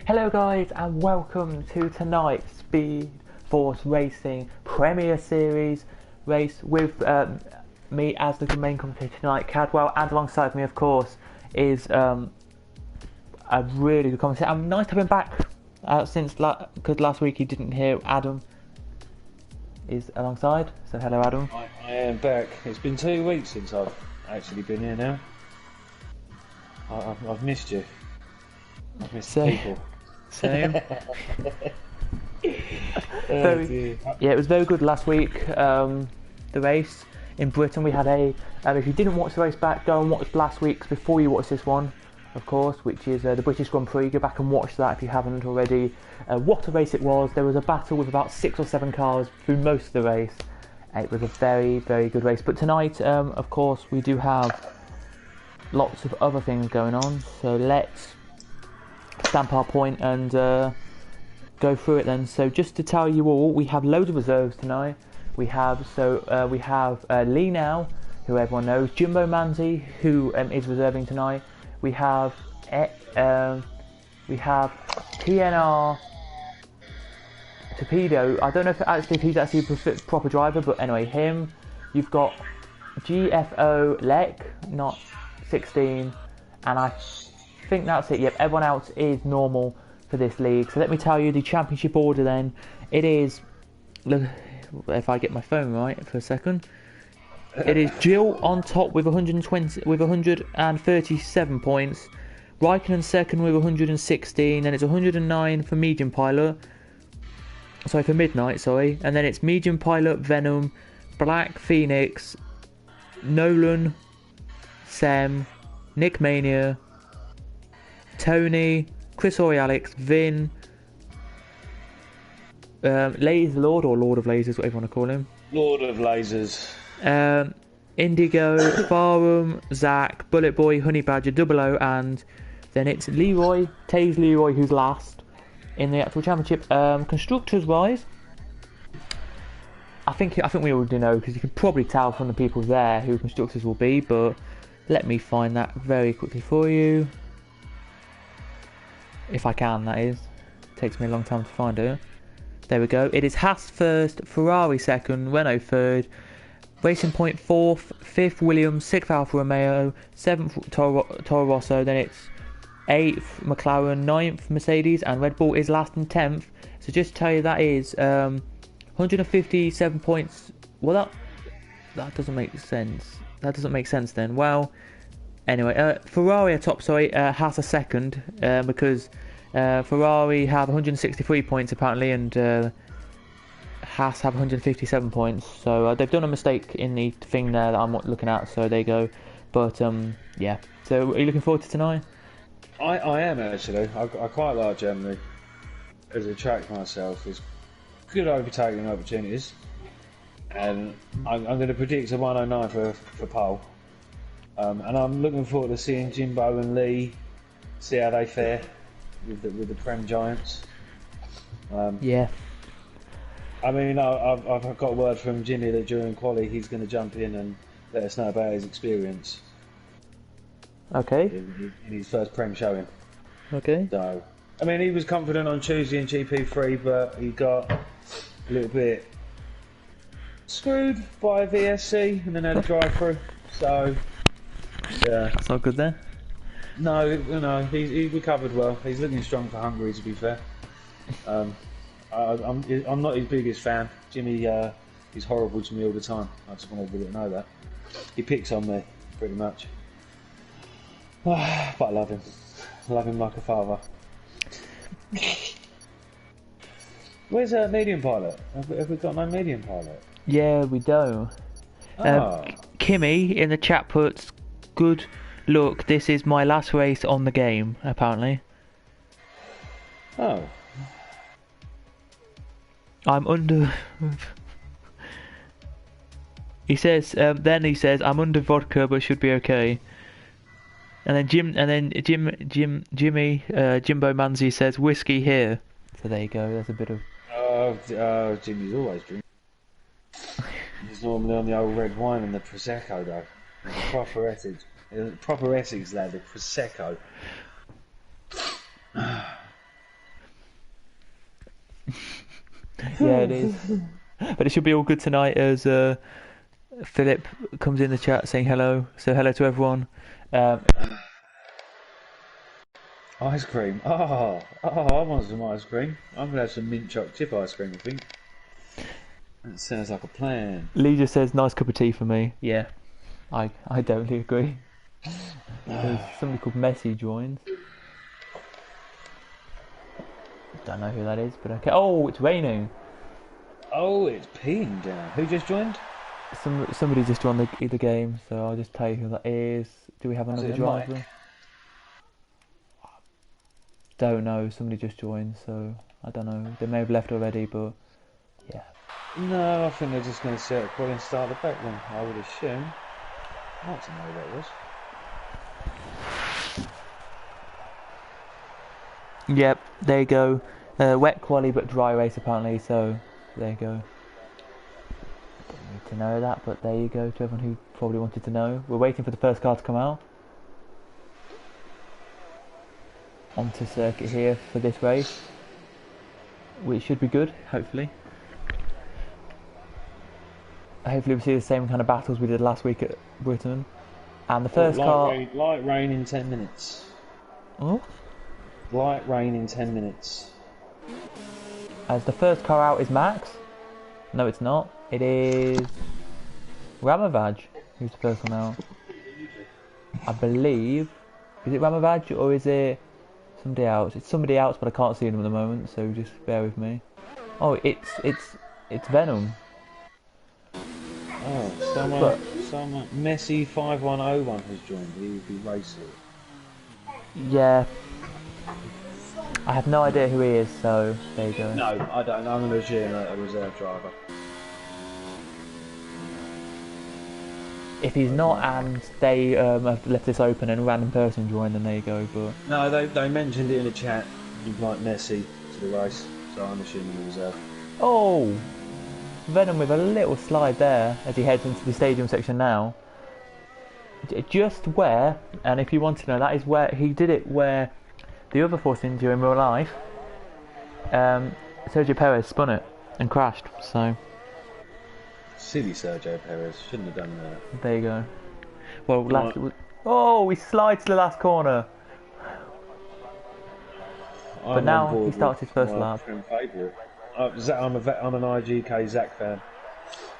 Hello guys and welcome to tonight's Speed Force Racing Premier Series race with me as the main commentator tonight, Cadwell, and alongside me of course is a really good commentator. I'm nice to have him back since because last week he didn't hear. Adam is alongside, so hello Adam. I am back. It's been 2 weeks since I've actually been here now. I've missed you. I've missed people. Same. Yeah, it was very good last week. The race in Britain, we had if you didn't watch the race back, go and watch last week's before you watch this one, of course, which is the British Grand Prix. Go back and watch that if you haven't already. What a race it was. There was a battle with about 6 or 7 cars through most of the race. It was a very, very good race. But tonight, of course, we do have lots of other things going on. So let's stamp our point and go through it then. So just to tell you all, we have loads of reserves tonight. We have Lee Now, who everyone knows, Jimbo Manzi, who is reserving tonight. We have TNR Torpedo. I don't know if he's actually a proper driver, but anyway, him. You've got GFO Lek, not 16, and I think that's it. Yep, everyone else is normal for this league. So let me tell you the championship order then. It is, look, if I get my phone right for a second, it is Jill on top with 137 points, Raikkonen second with 116, and it's 109 for medium pilot, for midnight, and then it's medium pilot, Venom, Black Phoenix, Nolan, Sem, Nick Mania, Tony, Chris Alex, Vin, Laser Lord, or Lord of Lasers, whatever you want to call him. Lord of Lasers. Indigo, Farum, Zach, Bullet Boy, Honey Badger, Double O, and then it's Taze Leroy, who's last in the actual championship. Constructors wise, I think we already know, because you can probably tell from the people there who constructors will be, but let me find that very quickly for you. If I can, that is. It takes me a long time to find it. There we go. It is Haas first, Ferrari second, Renault third, Racing Point fourth, fifth Williams, sixth Alfa Romeo, seventh Toro Rosso, then it's eighth McLaren, ninth Mercedes, and Red Bull is last and 10th. So just to tell you, that is 157 points. Well, that doesn't make sense. That doesn't make sense then. Well, anyway, Ferrari are top, Haas are second, because Ferrari have 163 points apparently, and Haas have 157 points. So they've done a mistake in the thing there that I'm not looking at, so there you go. But yeah, so are you looking forward to tonight? I am actually. I quite like Germany as a track myself. It's good overtaking opportunities, and I'm going to predict a 109 for pole. And I'm looking forward to seeing Jimbo and Lee, see how they fare with the Prem Giants. Yeah. I mean, I've got word from Jimmy that during quali he's going to jump in and let us know about his experience. Okay. In his first Prem showing. Okay. So, I mean, he was confident on Tuesday in GP3, but he got a little bit screwed by VSC and then had a drive-through. So, yeah. That's not good then. No, he recovered well. He's looking strong for Hungary, to be fair. I'm not his biggest fan. Jimmy is horrible to me all the time. I just want everybody to know that. He picks on me, pretty much. But I love him. I love him like a father. Where's a medium pilot? Have we got no medium pilot? Yeah, we do. Kimmy in the chat puts, good luck, this is my last race on the game, apparently. Oh. I'm under... he says, I'm under vodka but should be okay. And then Jimmy, Jimbo Manzi says, whiskey here. So there you go, there's a bit of... Jimmy's always drinking. He's normally on the old red wine and the Prosecco though. Proper Essex lad, the Prosecco. Yeah, it is. But it should be all good tonight as Philip comes in the chat saying hello. So hello to everyone. Ice cream. I want some ice cream. I'm going to have some mint chocolate chip ice cream, I think. That sounds like a plan. Lee just says, nice cup of tea for me. Yeah, I totally agree. There's somebody called Messi joined. Don't know who that is, but okay. Oh, it's raining. Oh, it's peeing down. Who just joined? Somebody just joined the game, so I'll just tell you who that is. Do we have another driver? Mike? Don't know. Somebody just joined, so I don't know. They may have left already, but yeah. No, I think they're just going to set a call and start the back then. I would assume. I don't know who that was. Yep, there you go. Wet quali but dry race apparently, so there you go. Didn't need to know that, but there you go to everyone who probably wanted to know. We're waiting for the first car to come out. Onto circuit here for this race, which should be good, hopefully. Hopefully we see the same kind of battles we did last week at Britain. And the first car... Light rain in 10 minutes. Oh? Light rain in 10 minutes. As the first car out is Max. No, it's not. It is Ramavaj who's the first one out. I believe. Is it Ramavaj or is it somebody else? It's somebody else, but I can't see them at the moment, so just bear with me. Oh, it's Venom. Oh, someone Messi 5101 has joined. He would be racing. Yeah. I have no idea who he is, so there you go. No, I don't know. I'm going to assume a reserve driver. If he's not and they have left this open and a random person joined, then there you go. But no, they mentioned it in the chat. You'd like Messi to the race, so I'm assuming a reserve. Oh! Venom with a little slide there as he heads into the stadium section now. Just where, and if you want to know, that is where he did it where the other Force India in real life, Sergio Perez spun it and crashed, so... Silly Sergio Perez, shouldn't have done that. There you go. Well, oh, he slides to the last corner. But now he starts his first lap. Favourite. I'm an IGK Zach fan.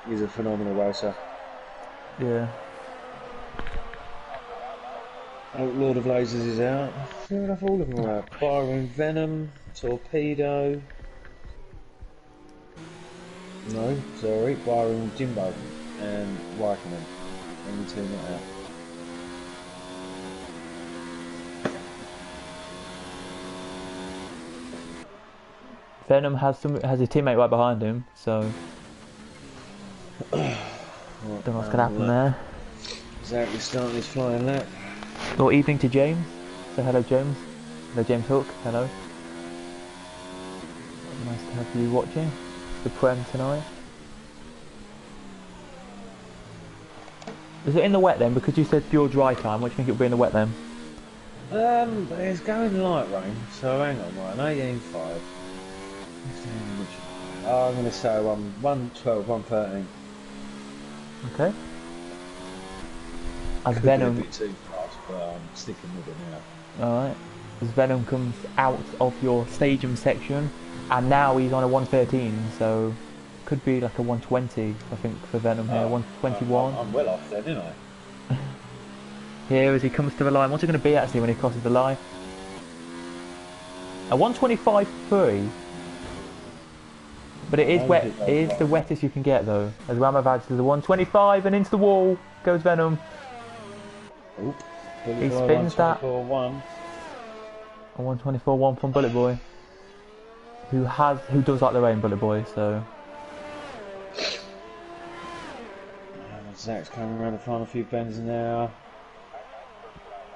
He's a phenomenal racer. Yeah. Oh, Lord of Lasers is out. Fair enough, all of them are out. Byron Venom, Torpedo. No, sorry, Byron Jimbo and Weichmann. Only two not out. Venom has a teammate right behind him, so don't know what's gonna happen there. Exactly, starting his flying lap. Or evening to James. So hello James. Hello James Hook. Hello. Nice to have you watching the Prem tonight. Is it in the wet then? Because you said pure dry time. What do you think it would be in the wet then? It's going light rain, so hang on, right, 18.5. I'm going to say 112, 113. Okay. As Could Venom. be a bit too fast, but I'm sticking with it now. Alright. As Venom comes out of your stadium section, and now he's on a 113, so could be like a 120, I think, for Venom here. 121. I'm well off then, isn't I? Here as he comes to the line. What's it going to be actually when he crosses the line? A 125.3. But it is wet. It is the wettest you can get though. As Ramavaj to the 125 and into the wall goes Venom. Oop. He spins that. 1. A 124.1 from Bullet Boy. Who does like the rain, Bullet Boy, so. Zach's coming around the final few bends now.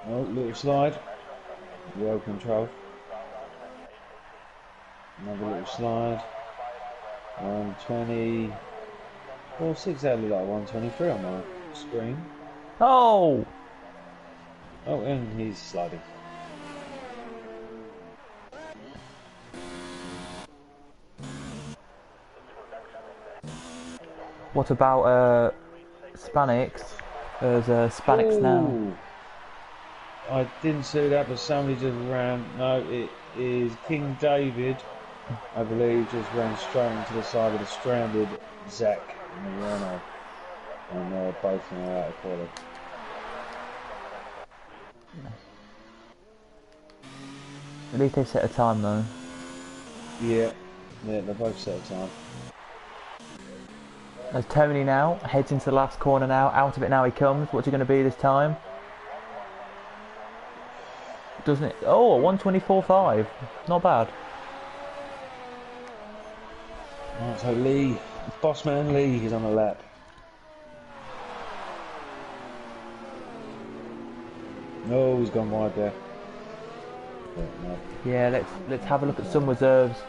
Oh, little slide. Well controlled. Another little slide. 120. Well, 6 out look like 123 on my screen. Oh! Oh, and he's sliding. What about Spanix? There's Spanix now. Ooh. I didn't see that, but somebody just ran. No, it is King David, I believe, just ran straight into the side of the stranded Zach Mariano. And they're both now out of quality. At least they set a time though. Yeah, they're both set a time. There's Tony now, heads into the last corner now, out of it now he comes. What's he going to be this time? Doesn't it? Oh, 124.5. Not bad. Right, so Lee, Bossman Lee is on the lap. Oh, he's gone wide there. No. Yeah, let's have a look at some reserves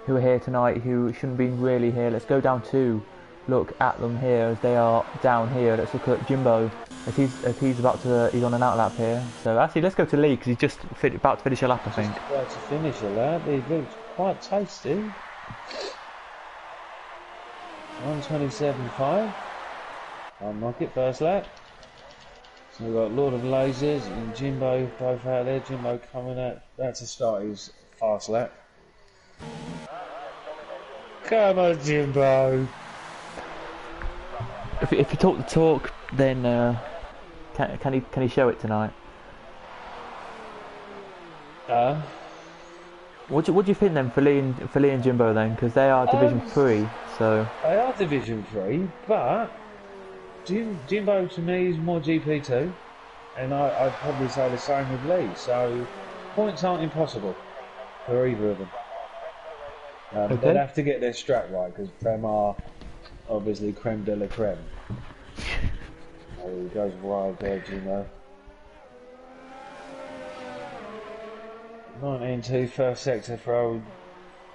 who are here tonight who shouldn't be really here. Let's go down to look at them here as they are down here. Let's look at Jimbo as he's about to he's on an out lap here. So actually, let's go to Lee because he's just about to finish a lap, I think. Just about to finish a lap. He looks quite tasty. 127.5. Unlock it first lap. So we've got Lord of Lasers and Jimbo both out there. Jimbo coming out. That's to start his fast lap. Come on, Jimbo. If you talk the talk, then can he show it tonight? What do you think then for Lee and Jimbo then? Because they are Division 3, so they are Division 3, but Jimbo to me is more GP2, and I'd probably say the same with Lee. So points aren't impossible for either of them. Okay. They'd have to get their strap right because them are obviously creme de la creme. Oh, he goes wild there, Jimbo. 19-2 first sector for old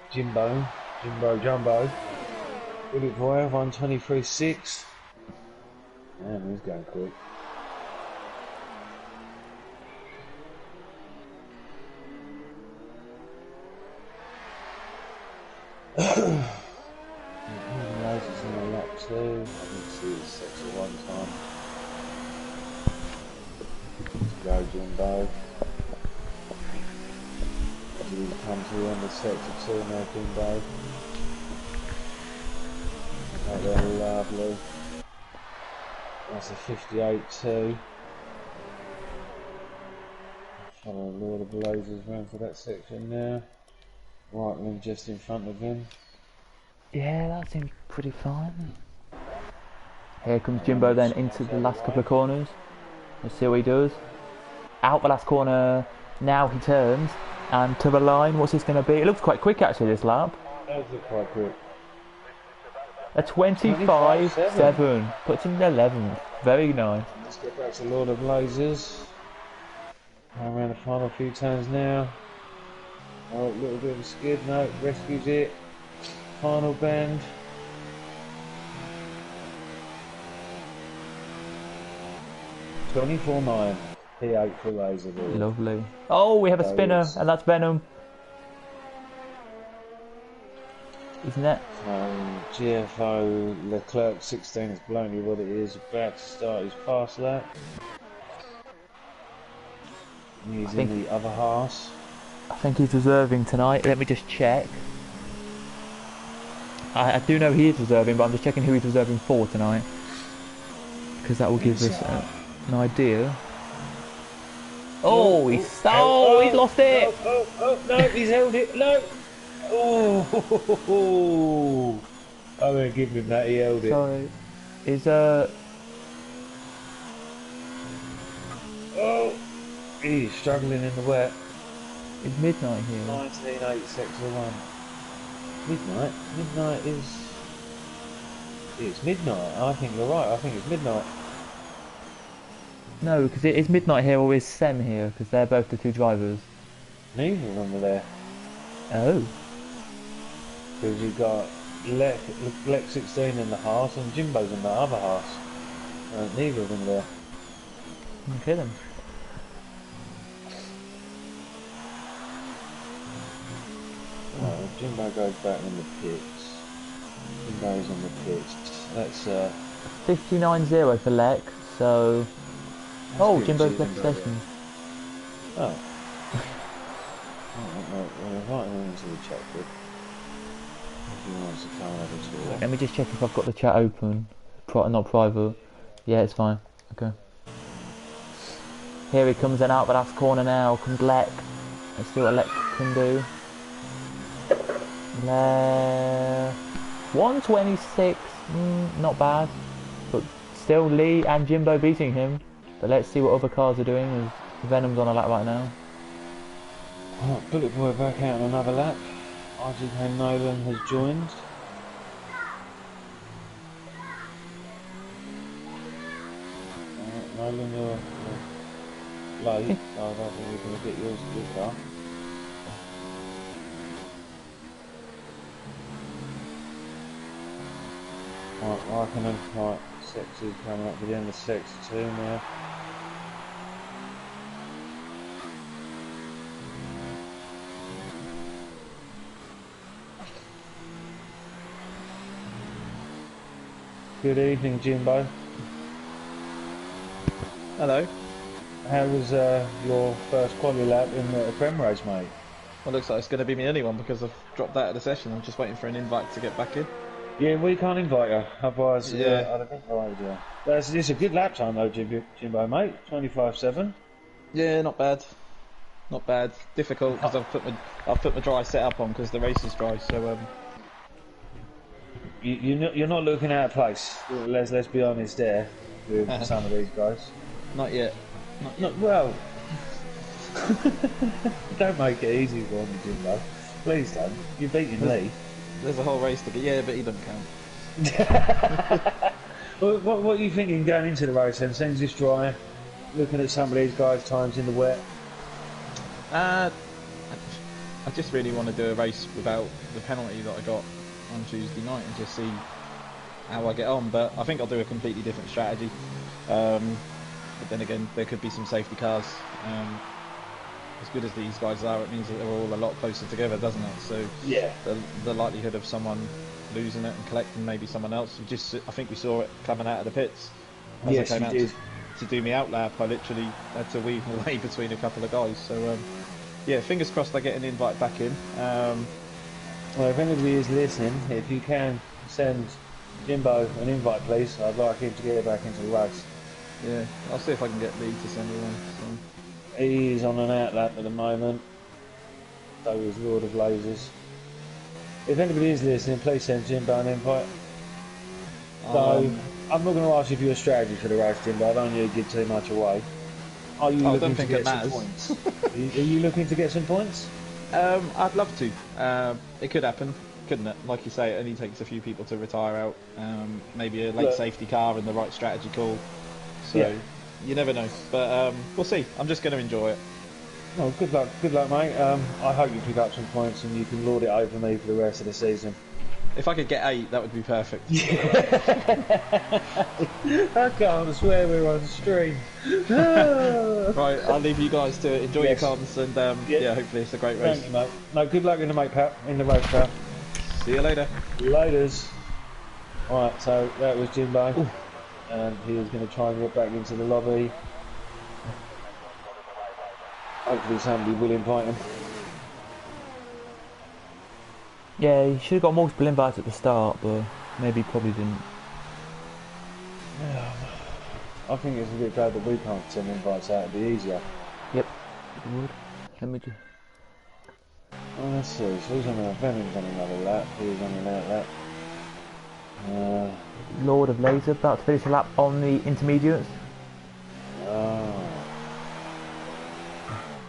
Jimbo Jumbo. Good it for 123.6. Damn, he's going quick. Lasers in the lap 2. I didn't see his sector one time. Let's go, Jimbo. We come to the end of sector 2 now, Jimbo. Oh, they're lovely. That's a 58.2. Follow Lord of Lasers round for that section now. Right one just in front of him. yeah, that seems pretty fine. Here comes Jimbo then into the last couple of corners. Let's see what he does. Out the last corner. Now he turns and to the line. What's this going to be? It looks quite quick actually this lap. That does look quite quick. A 25.7 puts him in 11th. Very nice. Let's get back to Lord of Lasers. Around the final few turns now. Oh, a little bit of a skid. No, rescues it. Final bend. $24.9. P8 for Laser Ball. Lovely. Oh, we have a spinner, and that's Venom. Isn't it? GFO Leclerc 16 is blown you what it is. About to start his fast lap. He's in the other half. I think he's reserving tonight. Let me just check. I do know he is reserving, but I'm just checking who he's reserving for tonight. Because that will give us an idea. Oh, he's lost it! No, he's held it. No! Oh! I'm going to give him that. He held it. Sorry. Is Oh! He's struggling in the wet. Is Midnight here? 19.8 sector 1. Midnight? Midnight is... It's Midnight. I think you're right. I think it's Midnight. No, because is Midnight here or is Sem here? Because they're both the two drivers. Neither of them are there. Oh. Because you've got Lex 16 in the half and Jimbo's in the other half. Neither of them are there. Okay then. Jimbo goes back in the pits. Jimbo's on the pitch. That's 59-0 for Lex, so... Oh, good, Jimbo's left Jimbo. possession. Oh. We're inviting him into the chat group. If he wants to come and have a talk. Let me just check if I've got the chat open. Not private. Yeah, it's fine. Okay. Here he comes in out the last corner now. Comes Lek. Let's see what Lek can do. 126. Not bad. But still Lee and Jimbo beating him. But let's see what other cars are doing. As Venom's on a lap right now. Right, Bullet Boy back out on another lap. RGK Nolan has joined. Nolan, you're late, so I don't think we're going to get yours to your car. Right, Raikkonen, right, Sexy coming up to the end of Sex 2 now. Good evening, Jimbo. Hello. How was your first quali lap in the Prem race, mate? Well, looks like it's going to be my only one because I've dropped out of the session. I'm just waiting for an invite to get back in. Yeah, we can't invite you, otherwise Yeah. I'd have invited you. It's a good lap time though, Jimbo, mate. 25.7. Yeah, not bad. Not bad. Difficult because I've put my dry setup on because the race is dry. So You're not looking out of place. Let's be honest there with some of these guys. not yet. Not well. Don't make it easy for me, Jimbo. Please don't. You're beating Lee. There's a whole race to get. Yeah, but he doesn't count. What are you thinking going into the race then? Seems this dry. Looking at some of these guys' times in the wet. I just really want to do a race without the penalty that I got on Tuesday night and just see how I get on. But I think I'll do a completely different strategy. But then again, there could be some safety cars. As good as these guys are, it means that they're all a lot closer together, doesn't it? So Yeah. the likelihood of someone losing it and collecting maybe someone else. I think we saw it coming out of the pits. As Yes, I came you out did. to do me out lap, I literally had to weave my way between a couple of guys. So yeah, fingers crossed I get an invite back in. Well, if anybody is listening, if you can send Jimbo an invite, please. I'd like him to get back into the race. Yeah, I'll see if I can get Lee to send me one. So. He's on an outlap at the moment. So is Lord of Lasers. If anybody is listening, please send Jimbo an invite. So, I'm not going to ask you for your strategy for the race, Jimbo. I don't need to give too much away. Are you I looking don't to think get it some matters. points? Are you looking to get some points? I'd love to. It could happen, couldn't it? Like you say, it only takes a few people to retire out. Maybe a late Look. safety car and the right strategy call. So Yeah. you never know. But we'll see. I'm just going to enjoy it. Well, good luck, mate. I hope you pick up some points and you can lord it over me for the rest of the season. If I could get 8, that would be perfect. I can't swear we're on stream. Right, I'll leave you guys to enjoy Yes. your comms and yeah, hopefully it's a great race. Thank you, mate. No, good luck in the race, pal. See you later. Laters. Alright, so that was Jimbo. And he is going to try and get back into the lobby. Hopefully somebody will invite him. Yeah, he should have got multiple invites at the start, but maybe he probably didn't. I think it's a bit bad that we can't send invites out. It'd be easier. Yep. It would. Let me just... Well, let's see. So who's on another? Venom's on another lap. He's on another lap. Lord of Laser about to finish a lap on the intermediates.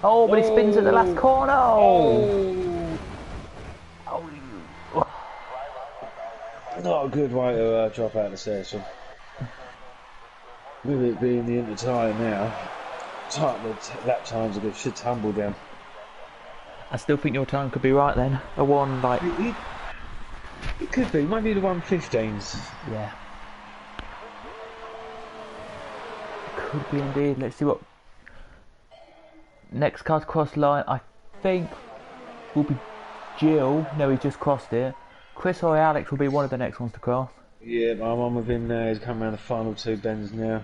Oh, but he spins at the last corner. Oh. Not a good way to drop out of the session. With it being the end of time now, the lap times should tumble down. I still think your time could be right then. A one like... It could be, maybe the 115s. Yeah. Could be indeed. Let's see what... Next car's cross line, I think, will be Jill. No, he just crossed it. Chris or Alex will be one of the next ones to cross. Yeah, I'm on with him now. He's coming around the final 2 bends now.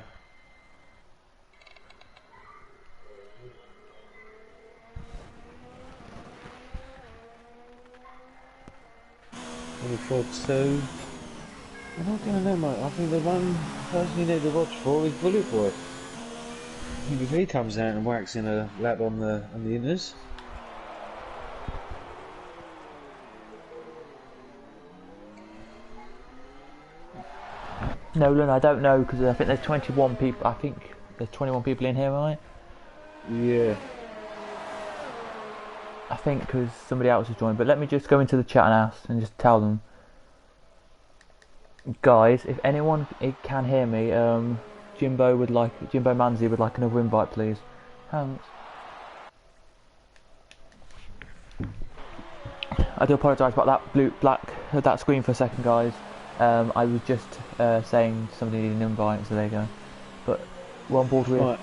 Four two. I'm not gonna know, mate. I think the one person you need to watch for is Bullet Boy. I think if he comes out and whacks in a lap on the inners. Nolan, I don't know because I think there's 21 people. I think there's 21 people in here, right? Yeah. I think because somebody else has joined. But let me just go into the chat and ask and just tell them, guys, if anyone can hear me, Jimbo Manzi would like another invite, please. Thanks. I do apologise about that that screen for a second, guys. I was just saying somebody needed an invite, so there you go. But we're on board with.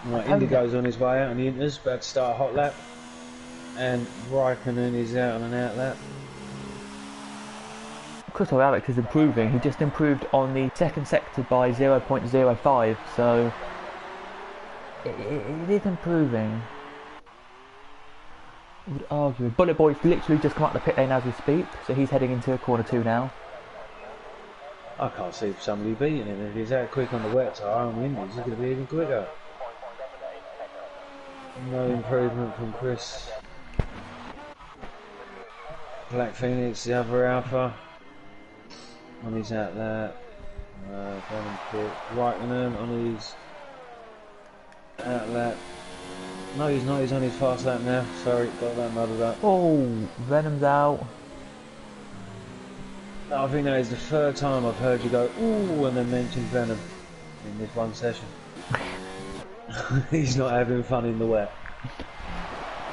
Right, Indigo's on his way out on the inters, about to start a hot lap. And Raikkonen is out on an out lap. Crystal Alex is improving. He just improved on the second sector by 0.05, so it is improving. I would argue. Bullet Boy's literally just come out the pit lane as we speak, so he's heading into corner 2 now. I can't see somebody beating him. If he's that quick on the wet tyre on the Indies, he's going to be even quicker. No improvement from Chris. Black Phoenix, the other Alpha. On his out there. Raikkonen on his out lap. No, he's not. He's on his fast lap now. Sorry, got that muddled up. Oh, Venom's out. I think that is the 3rd time I've heard you go, ooh, and then mention Venom in this one session. He's not having fun in the wet.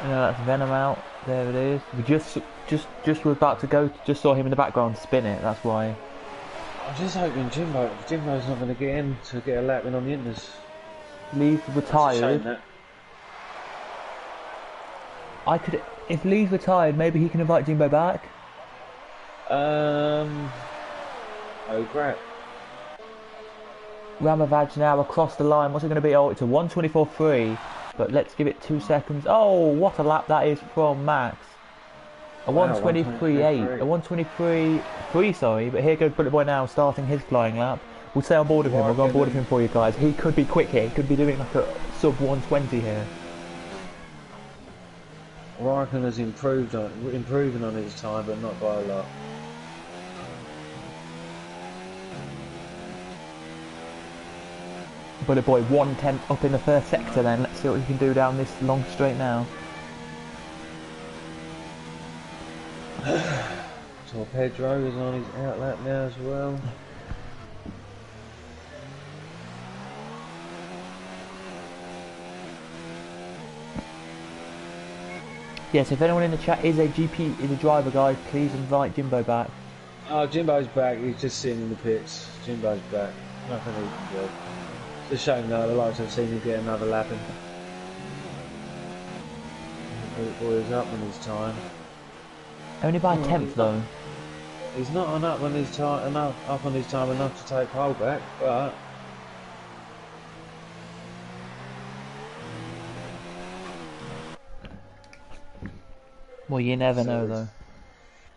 No, that's Venom out. There it is. We just were about to go. Just saw him in the background spin it. That's why. I'm just hoping Jimbo's not going to get in to get a lap in on the inters. Lee's retired. If Lee's retired, maybe he can invite Jimbo back. Oh crap. Ramavaj now across the line. What's it going to be? Oh, it's a 1:24.3. But let's give it 2 seconds. Oh, what a lap that is from Max. A 1:23.8. A 1:23.3, sorry. But here goes Bullet Boy now starting his flying lap. We'll stay on board with him. We'll go on board with him for you guys. He could be quick here. He could be doing like a sub 120 here. Raikkonen has improving on his time, but not by a lot. Bullet Boy 1/10 up in the first sector then. Let's see what he can do down this long straight now. So Pedro is on his out lap now as well. Yes, if anyone in the chat is a driver, guys, please invite Jimbo back. Oh, Jimbo's back. He's just sitting in the pits. Jimbo's back. Nothing he can do. It's a shame though. I'd like to have seen him get another lap in. Bullet Boy is up on his time. Only by a 10th though. He's not up on his time enough to take pole back, but well, you never know though.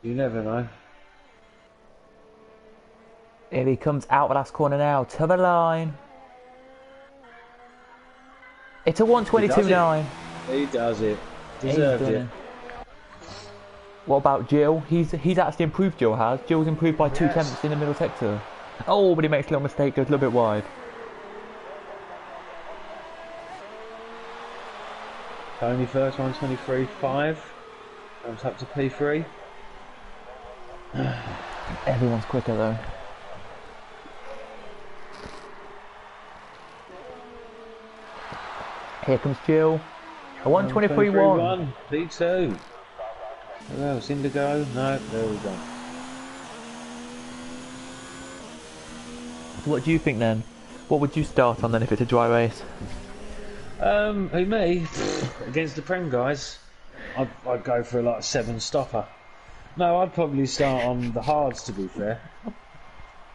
You never know. Here he comes out the last corner now, to the line. It's a 1:22.9. He does it. Deserved it. What about Jill? He's actually improved, Jill has. Jill's improved by 2 tenths in the middle sector. Oh, but he makes a little mistake, goes a little bit wide. Tony first, 1:23.5. Comes up to P3. Everyone's quicker though. Here comes Jill. A 1:23.1. P2. Who else? Indigo? No, there we go. So what do you think then? What would you start on then if it's a dry race? Who, me? Against the Prem guys, I'd go for like a 7 stopper. No, I'd probably start on the hards, to be fair.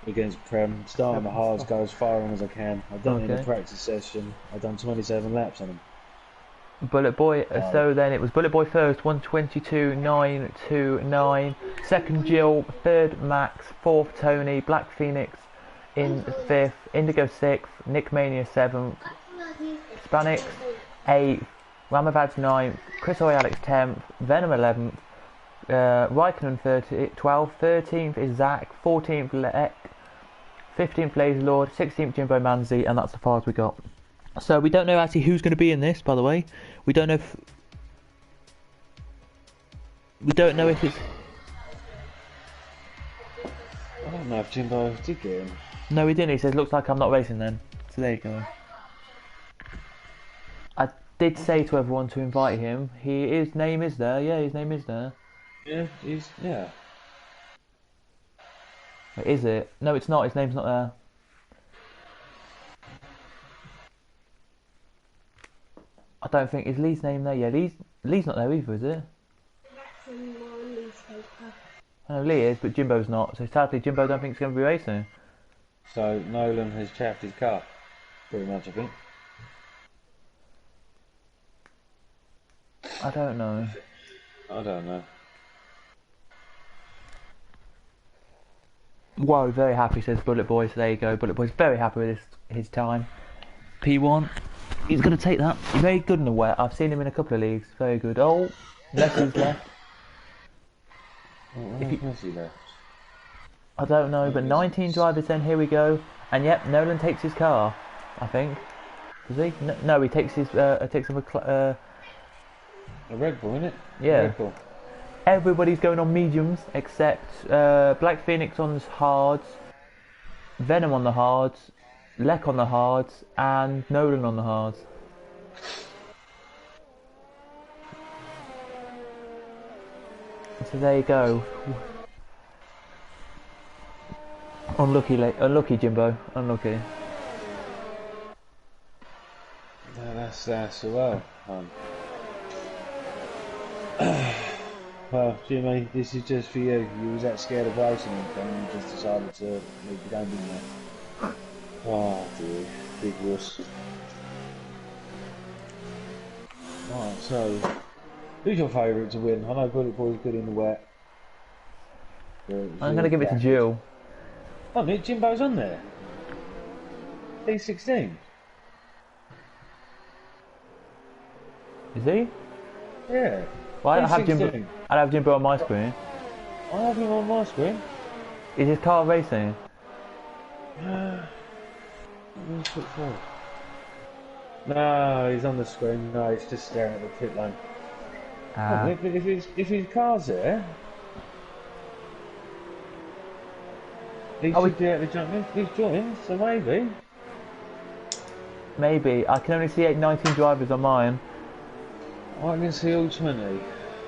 Against Prem. Start on the hards, go as far on as I can. I've done it in a Okay. practice session. I've done 27 laps on them. Bullet Boy, so then it was Bullet Boy first, 1:22.929. Second Jill, third Max, fourth Tony, Black Phoenix in fifth, Indigo sixth, Nick Mania seventh, Spanix eighth, Ramavad's ninth, Chris Alex 10th, Venom 11th, Raikkonen 12th, 13th is Zach, 14th Lek, 15th Laser Lord, 16th Jimbo Manzi, and that's as far as we got. So we don't know actually who's going to be in this, by the way. We don't know if it's. I don't know if Jimbo did get him. No, he didn't. He says, "Looks like I'm not racing then." So there you go. I did say to everyone to invite him. His name is there. Yeah, his name is there. Yeah, yeah. Wait, is it? No, it's not. His name's not there. I don't think is Lee's name there. Yeah, Lee's not there either, is it? That's in Lee's paper. I know Lee is, but Jimbo's not. So sadly, Jimbo don't think he's going to be racing. So Nolan has chaffed his car, pretty much, I think. I don't know. I don't know. Whoa, very happy, says Bullet Boy. So there you go. Bullet Boy's very happy with his time. P1. He's going to take that. He's very good in the wet. I've seen him in a couple of leagues. Very good. Oh, Leslie's left. Where's he left? I don't know, but 19 drivers then. Here we go. And yep, Nolan takes his car, I think. Does he? No, he takes his. Takes him A Red Bull, innit? Yeah. Red Bull. Everybody's going on mediums except Black Phoenix on the hards, Venom on the hards, Lek on the hards, and Nolan on the hards. So there you go. Unlucky Jimbo, unlucky. No, that's well. Well, Jimmy, this is just for you. You was that scared of racing and you just decided to leave the game, didn't you? Oh dear, big wuss. Right, so who's your favourite to win? I know Bullet Boy's good in the wet. I'm going to give it to Jill. Oh, Nick Jimbo's on there. P16. Is he? Yeah. Well, I don't have P16. Jimbo. I don't have Jimbo on my screen. I have him on my screen. Is his car racing? Where's foot forward? No, he's on the screen. No, he's just staring at the pit lane. Oh, but if his car's there, he should be able to jump in. He's joined, so maybe. Maybe. I can only see 19 drivers on mine. I can see all 20.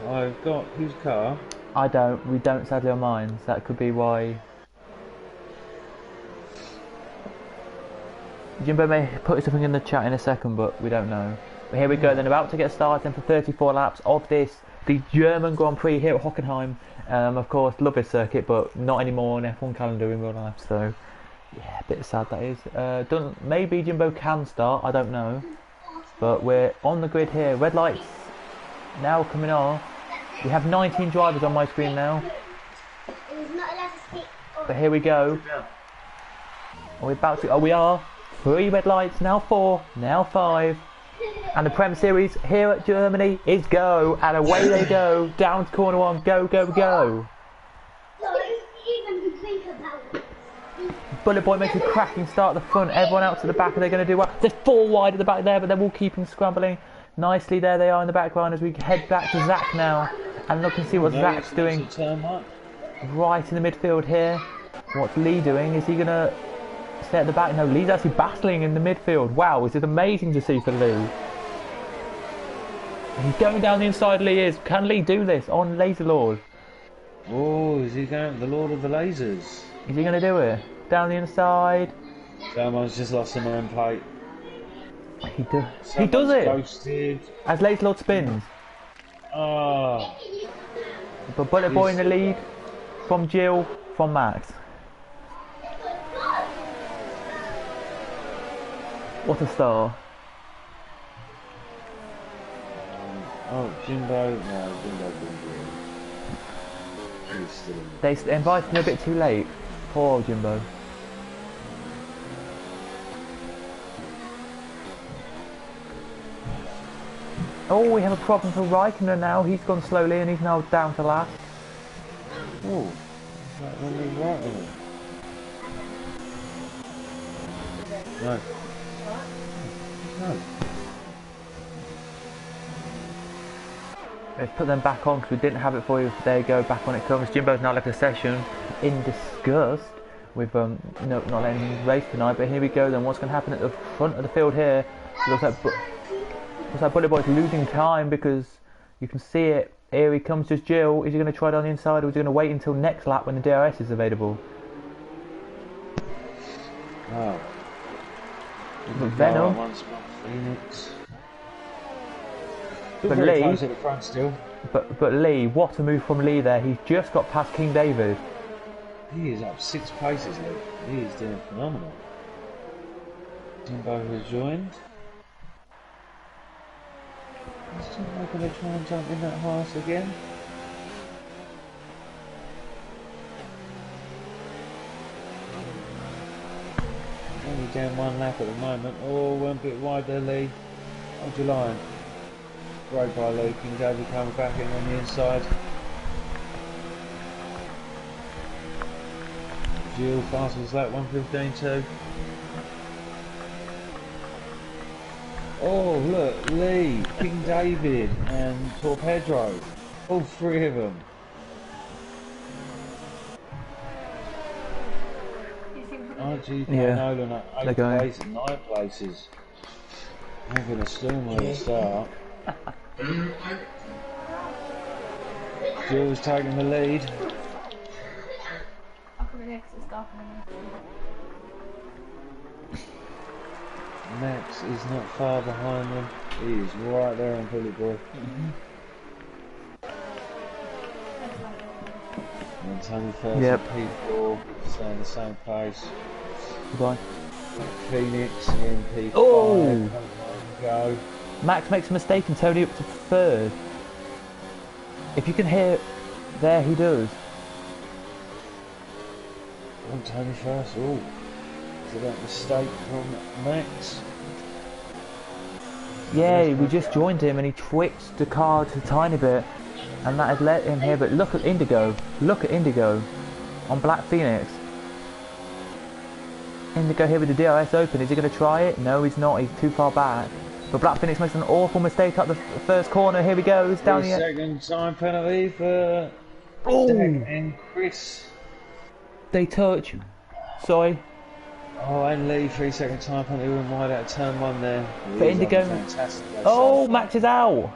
I've got his car. I don't. We don't sadly on mine. So that could be why. Jimbo may put something in the chat in a second, but we don't know. But here we go. Then about to get started for 34 laps of this, the German Grand Prix here at Hockenheim. Of course, love this circuit, but not anymore on F1 calendar in real life. So yeah, a bit sad that is. Maybe Jimbo can start. I don't know. But we're on the grid here. Red lights now coming on. We have 19 drivers on my screen now. But here we go. Are we about to? Oh, we are. 3 red lights, now 4, now 5. And the Prem Series here at Germany is go. And away they go. Down to corner 1. Go, go, go. Bullet Boy makes a cracking start at the front. Everyone else at the back, are they going to do well? There's 4 wide at the back there, but they're all keeping scrambling nicely. There they are in the background as we head back to Zach now. And look and see what Zach's doing right in the midfield here. What's Lee doing? Is he going to stay at the back? No, Lee's actually battling in the midfield. Wow, this is amazing to see for Lee. He's going down the inside, Lee is. Can Lee do this on Laser Lord? Oh, is he going the Lord of the Lasers? Is he going to do it? Down the inside. Someone's just lost the main plate. He does it! Ghosted. As Laser Lord spins. Oh. But Bullet Boy in the lead from Jill, from Max. What a star. Oh, Jimbo. No, Jimbo didn't do it. He's still in They invited him a bit too late. Poor old Jimbo. Oh, we have a problem for Raikkonen now. He's gone slowly and he's now down to last. Oh, is that when we right on it? No. No. Let's put them back on because we didn't have it for you. There you go, back when it comes. Jimbo's now left the session in disgust with not letting him race tonight. But here we go then. What's going to happen at the front of the field here? It looks like Bullet Boy's losing time because you can see it. Here he comes, just Jill. Is he going to try it on the inside or is he going to wait until next lap when the DRS is available? Oh. But Venom. Phoenix. But Very Lee, close at the front still. but Lee, what a move from Lee there. He's just got past King David. He is up 6 places, Lee. He is doing phenomenal. Jimbo has joined. Is Jimbo going to try and jump in that horse again? Only down 1 lap at the moment. Oh, went a bit wide there, Lee. Hold your line. Great by Lee. King David coming back in on the inside. Jill fastens that 1:15.2. Oh look, Lee, King David and Torpedro. All 3 of them. RGK Yeah, Nolan at 8 they're going. places, 9 places. Having a storm at the start. Jill's taking the lead. Max is not far behind them. He is right there on Bullet Boy. And Tony first Yep. and P4 staying the same pace. Goodbye. Phoenix in P5. Oh! Go. Max makes a mistake and Tony up to 3rd. If you can hear there, he does. Oh, Tony first. Oh, is that mistake from Max? Yeah, we just joined him and he twitched the car just a tiny bit and that has let him here. But look at Indigo. Look at Indigo on Black Phoenix. Indigo here with the DRS open. Is he going to try it? No, he's not. He's too far back. But Black Phoenix makes an awful mistake up the first corner. Here we go. It's down here. 3-second time penalty for Oh, Dag and Chris. they touch. Sorry. Oh, and Lee, 3-second time penalty went wide out of turn 1 there. For Indigo. Fantastic. Oh, Max is out.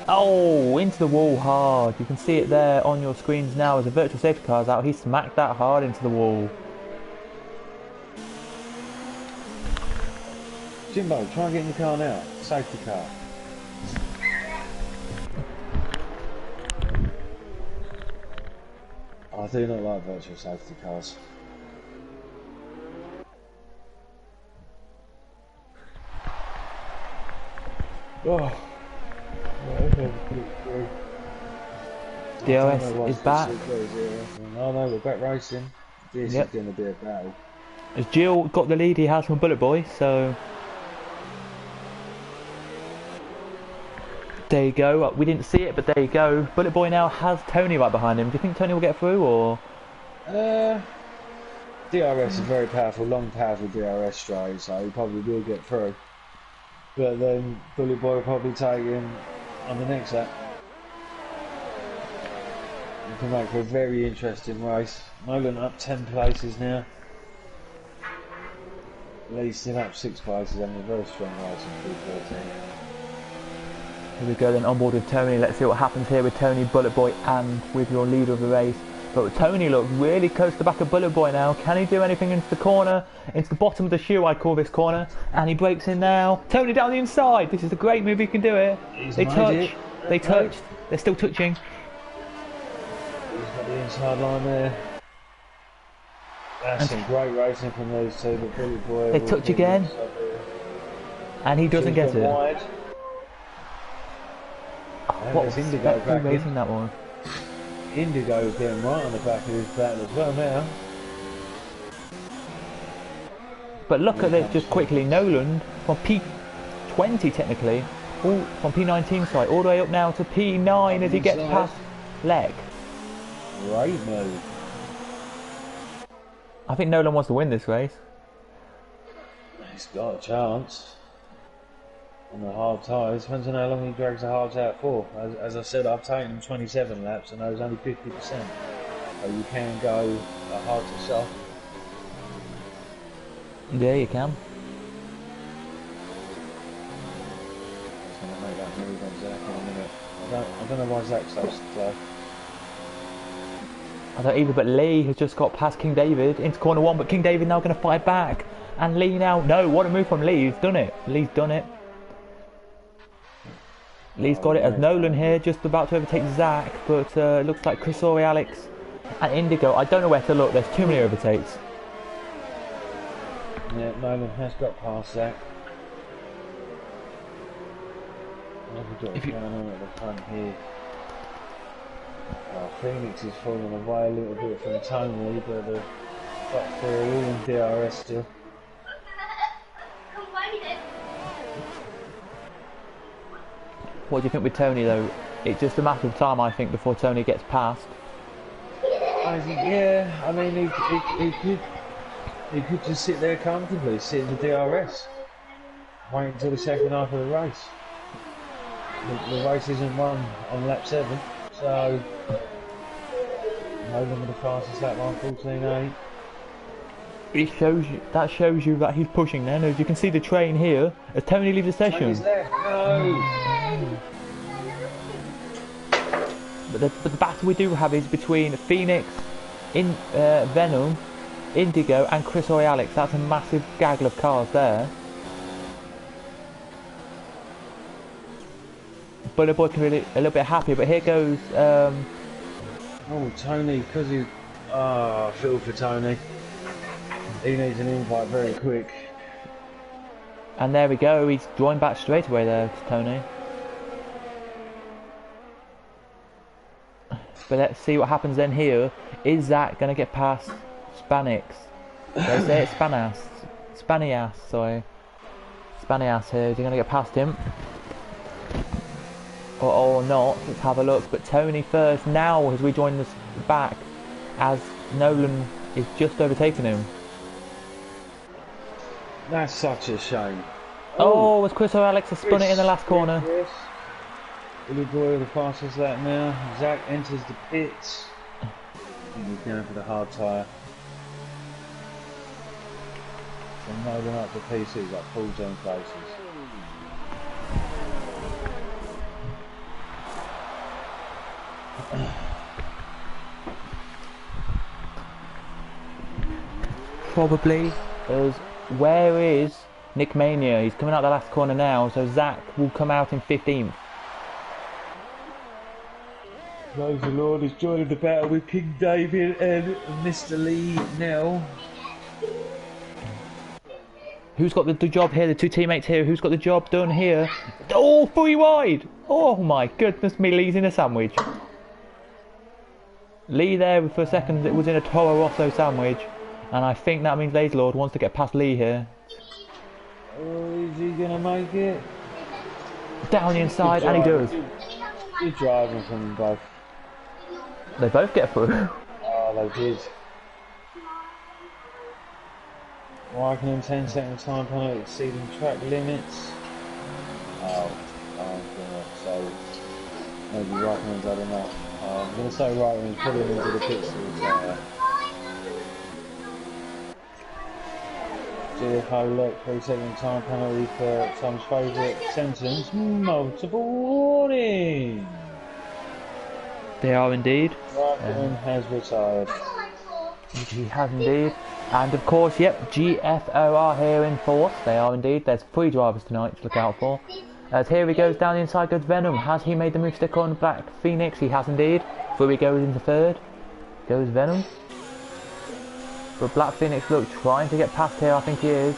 Oh, into the wall hard. You can see it there on your screens now as the virtual safety car is out. He smacked that hard into the wall. Jimbo, try and get in the car now. Safety car. I do not like virtual safety cars. Oh. DRS is back. Oh no, we're back racing. This Yep. is going to be a battle. As Jill got the lead he has from Bullet Boy, so there you go. We didn't see it, but there you go. Bullet Boy now has Tony right behind him. Do you think Tony will get through, or? DRS is very powerful, long powerful DRS straight, so he probably will get through. But then Bullet Boy will probably take him on the next lap. It can make for a very interesting race. Nolan up 10 places now. Lee still up 6 places, having a very strong race in P14. Here we go then, on board with Tony. Let's see what happens here with Tony, Bullet Boy, and with your leader of the race. But Tony looks really close to the back of Bullet Boy now. Can he do anything into the corner? Into the bottom of the shoe, I call this corner. And he breaks in now. Tony down the inside. This is a great move, he can do it. He's They made touch. it. They touched. They're still touching. He's got the inside line there. That's some great racing from those two, but Bullet Boy... They touch again. And he doesn't get it. Wide. What was Indigo racing that one? Indigo getting right on the back of his battle as well now. But look at this just quickly. Nolan from P20 technically, all from P19 side, all the way up now to P9 as he gets past Lek. Great move. I think Nolan wants to win this race. He's got a chance. On the hard tyres, depends on how long he drags the hards out for. As I said, I've taken him 27 laps and those only 50%. So you can go a hard to soft. Yeah, you can. He's going to make that move on Zach in a minute. I don't know why Zach's so slow. I don't either, but Lee has just got past King David into corner one, but King David now going to fight back. And Lee now, no, what a move from Lee, he's done it. Lee's done it. Lee's got it as Nolan here, just about to overtake Zach, but it looks like Chris Ori, Alex and Indigo. I don't know where to look, there's too many overtakes. Yeah, Nolan has got past Zach. If you going on at the front here. Phoenix is falling away a little bit from Tony, but the top three are all in DRS still. What do you think with Tony though? It's just a matter of time, I think, before Tony gets past. I think, yeah, I mean, he could just sit there comfortably, sit in the DRS, wait until the second half of the race. The race isn't won on lap 7, so Nolan with the fastest lap on 14.8. It shows you, that shows you that he's pushing then, as you can see the train here, as Tony leaves the session. No! But the battle we do have is between Phoenix, Venom, Indigo and Chris Ori Alex. That's a massive gaggle of cars there. Bullet Boy can be a little bit happy, but here goes... Oh, Tony, because he's... I feel for Tony. He needs an invite very quick. And there we go, he's drawing back straight away there to Tony. But let's see what happens then here. Is Zach going to get past Spanix? They say it's Spanias, sorry. Spanias here, is he going to get past him? Or not, let's have a look. But Tony first now has rejoined us back as Nolan is just overtaking him. That's such a shame. Oh, as Chris or Alex has spun it in the last corner. Bully Boy with the fastest lap now. Zach enters the pits. He's going for the hard tyre. So Nolan up to P6 like 14 places. Probably as where is Nick Mania? He's coming out the last corner now, so Zach will come out in 15th. Praise the Lord, he's joining the battle with King David and Mr. Lee now. Who's got the job here? The two teammates here. Who's got the job done here? Oh, 3 wide! Oh my goodness me, Lee's in a sandwich. Lee there for a second, it was in a Toro Rosso sandwich. And I think that means Lazelord wants to get past Lee here. Oh, is he going to make it? Down the inside, and he does. Good driving from them both. They both get through. Oh, they did. Raikkonen 10-second time penalty exceeding track limits. Oh god. So maybe Raikkonen's had enough. I'm going to say Raikkonen's put him into the pits to retire. GFO let 3-second time penalty for Tom's favourite sentence, multiple warning. They are indeed. Raikkonen has retired. He has indeed. And of course, yep, GFO are here in force. They are indeed. There's 3 drivers tonight to look out for. As here he goes down the inside, goes Venom. Has he made the move stick on Black Phoenix? He has indeed. Through he goes into 3rd. Goes Venom. But Black Phoenix, look, trying to get past here, I think he is.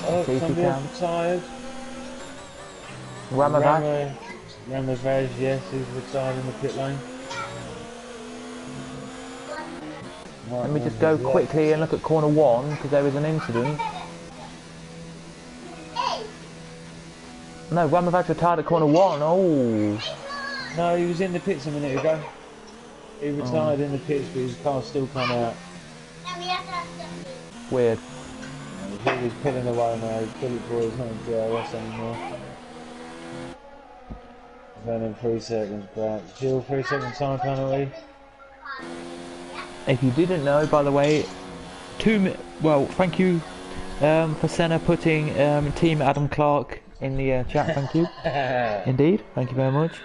Oh, See if he somebody can. else retired. Ramavach. Ramavach, yes, he's retired in the pit lane. Let me just go quickly and look at corner 1, because there was an incident. No, Ramavach retired at corner 1, oh. No, he was in the pits a minute ago. He retired in the pits, but his car's still come out. Weird. He's pulling away now. Bullet Boy is not in DRS anymore. Venom 3 seconds back. Jill 3 second time penalty. If you didn't know, by the way, well, thank you for Senna putting Team Adam Clark in the chat, thank you. Indeed, thank you very much.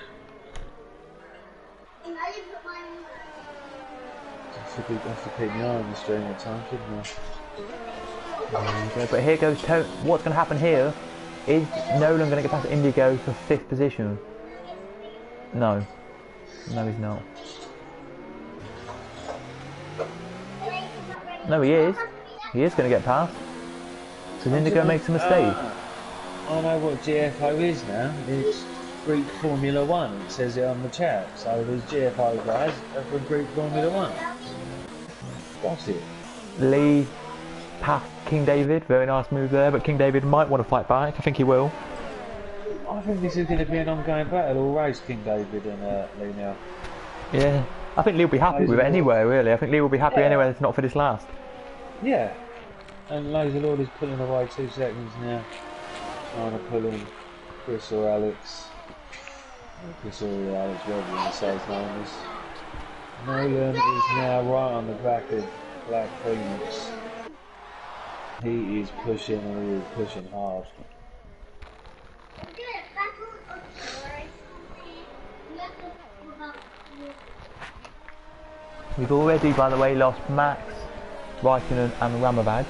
I have to keep my eye on the stream at times, shouldn't I? But here goes what's going to happen here is Nolan going to get past Indigo for 5th position? No. No, he's not. No, he is. He is going to get past. So Indigo makes a mistake. I know what GFO is now. It's Greek Formula 1. It says it on the chat. So these GFO guys are from Greek Formula 1. What's it? Lee past King David. Very nice move there, but King David might want to fight back. I think he will. I think this is going to be an ongoing battle all race, King David and Lee now. Yeah. I think Lee will be happy with it anyway, really. I think Lee will be happy anyway if not for this last. Yeah. And Laser Lord is pulling away 2 seconds now. Trying to pull in Chris or Alex. Chris or Alex, whatever you want to say his name is. Nolan is now right on the back of Black Phoenix. He is pushing and he is pushing hard. We've already, by the way, lost Max, Raikkonen and Ramavach.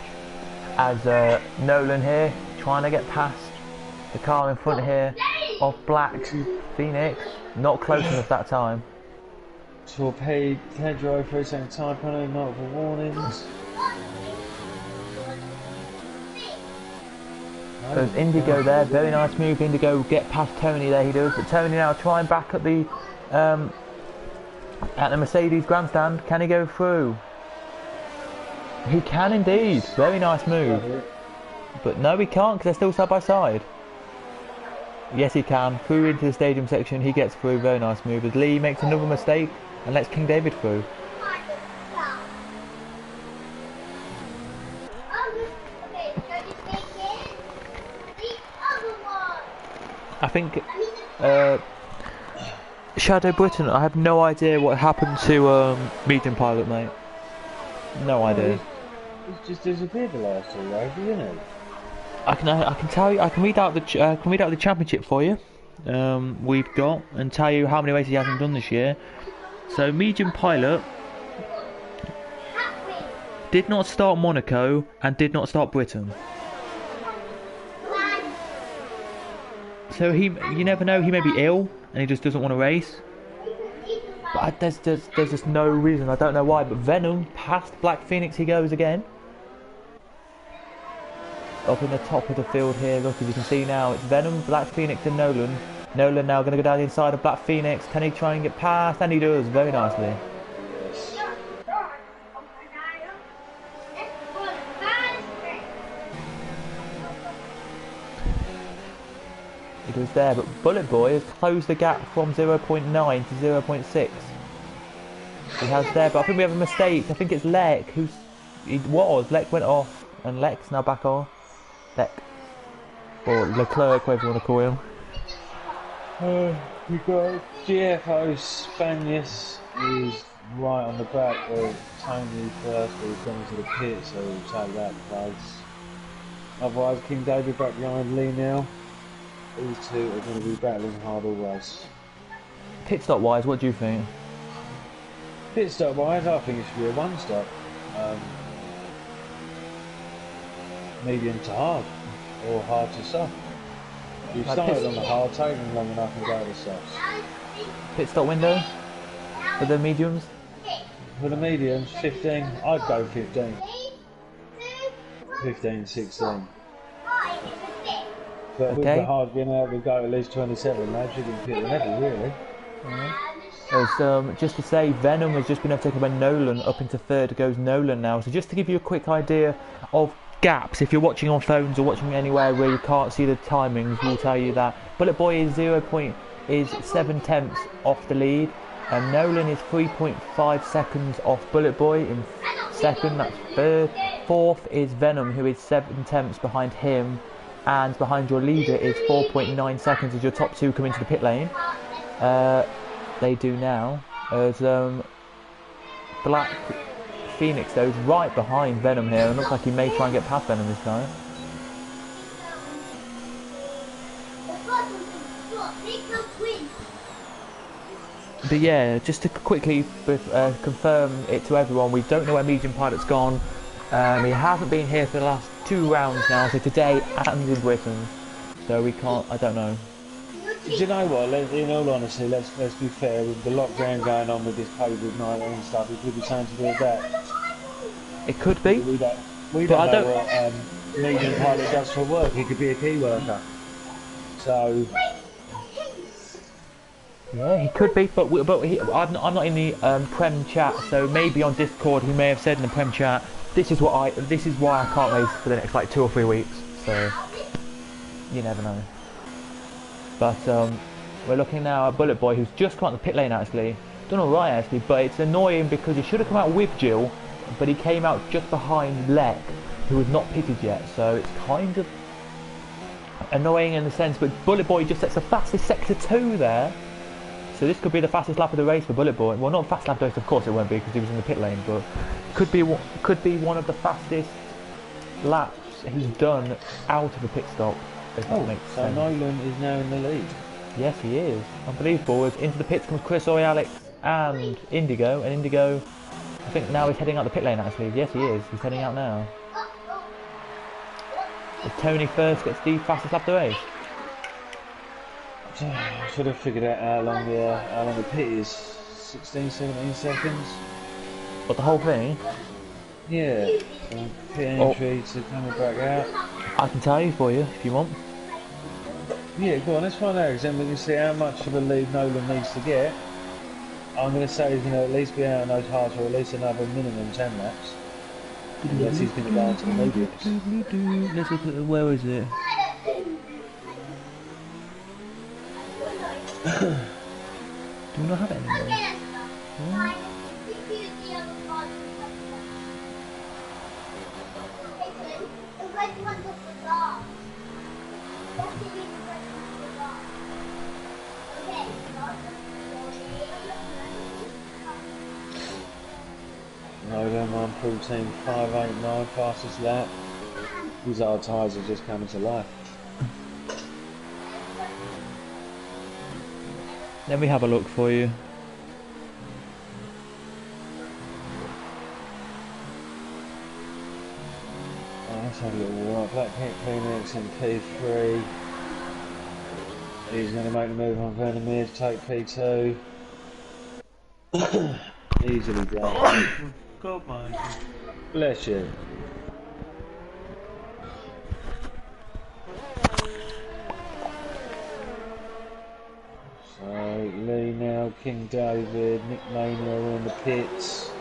As Nolan here, trying to get past the car in front here of Black Phoenix. Not close enough that time. Torpedo, Pedro, 3 second time penalty, multiple warnings. There's Indigo there, very nice move. Indigo get past Tony there, he does. But Tony now trying back at the Mercedes grandstand. Can he go through? He can indeed. Very nice move. But no, he can't because they're still side by side. Yes, he can. Through into the stadium section, he gets through. Very nice move. As Lee makes another mistake and lets King David through. I think Shadow Britain, I have no idea what happened to Medium Pilot, mate. No idea. He's just disappeared the last 2 races, isn't it? I can tell you. I can read out the championship for you. We've got and tell you how many races he hasn't done this year. So Medium Pilot did not start Monaco and did not start Britain. So you never know. He may be ill and he just doesn't want to race. But there's just no reason. I don't know why. But Venom past Black Phoenix he goes again. Up in the top of the field here, look, as you can see now, it's Venom, Black Phoenix and Nolan. Nolan now going to go down the inside of Black Phoenix. Can he try and get past? And he does, very nicely. He does there, but Bullet Boy has closed the gap from 0.9 to 0.6. He has there, but I think we have a mistake. I think it's Lek Lek went off, and Lek's now back on. Lek. Or Leclerc, whatever you want to call him. We've got GFO Spanius, who's right on the back of Tony first, but he's gone to the pit, so he'll take that place. Otherwise, King David back behind Lee now. These two are going to be battling hard all race. Pit stop wise, what do you think? Pit stop wise, I think it should be a 1-stop. Medium to hard, or hard to soft. You've started on the hard, take them long enough and go to the soft. Pit stop window for the mediums? For the mediums, 15. I'd go 15. 15, 16. But with Okay. the hard being able to go at least 27 laps, you can fit whenever, really. As, just to say, Venom has just been overtaken by Nolan. Up into third goes Nolan now. So just to give you a quick idea of gaps, if you're watching on phones or watching anywhere where you can't see the timings, we'll tell you that Bullet Boy is 7 tenths off the lead, and Nolan is 3.5 seconds off Bullet Boy in second. That's third. Fourth is Venom, who is 7 tenths behind him, and behind your leader is 4.9 seconds as your top two come into the pit lane. They do now, as Black Phoenix though is right behind Venom here, and looks like he may try and get past Venom this time. But yeah, just to quickly confirm it to everyone, we don't know where Medium Pilot's gone. He hasn't been here for the last 2 rounds now, so today and in Britain. So we can't, I don't know. Do you know what? In all honesty, let's be fair. With the lockdown going on with this COVID-19 and stuff, it could be something to do with that. It could be. We don't know what Medium Pilot does for work. He could be a key worker. So Yeah, he could be, but I'm not in the Prem chat, so maybe on Discord he may have said in the Prem chat, this is why I can't race for the next like 2 or 3 weeks. So you never know. But we're looking now at Bullet Boy, who's just come out the pit lane actually. Done alright actually, but it's annoying because he should have come out with Jill, but he came out just behind Lek, who was not pitted yet. So it's kind of annoying in the sense, but Bullet Boy just sets the fastest sector 2 there. So this could be the fastest lap of the race for Bullet Boy. Well, not fast lap of the race, of course it won't be because he was in the pit lane, but could be one of the fastest laps he's done out of a pit stop. If that makes so sense. Nolan is now in the lead. Yes, he is. Unbelievable. As into the pits comes Chris Alex and Indigo, and Indigo, I think now he's heading out the pit lane actually. Yes, he is. He's heading out now. As Tony first gets the fastest lap of the race. I should have figured out how long the pit is. 16, 17 seconds. But the whole thing, Yeah. From pit entry to coming back out. I can tell you for you if you want. Yeah, go on, let's find out, because then we can see how much of a lead Nolan needs to get. I'm going to say he's going to at least be out on those hards for at least another minimum 10 laps. Unless he's going to go on to the mediums. Let's look at where is it? Do we not have it anymore? Nolan on full team 589, fastest lap. These hard tyres are just coming to life. Let me have a look for you. Let's have a little walk. Black Phoenix in P3. He's going to make the move on Venom to take P2. Easily done. God, man. Bless you. So Lee now, King David, Nick Mania are in the pits.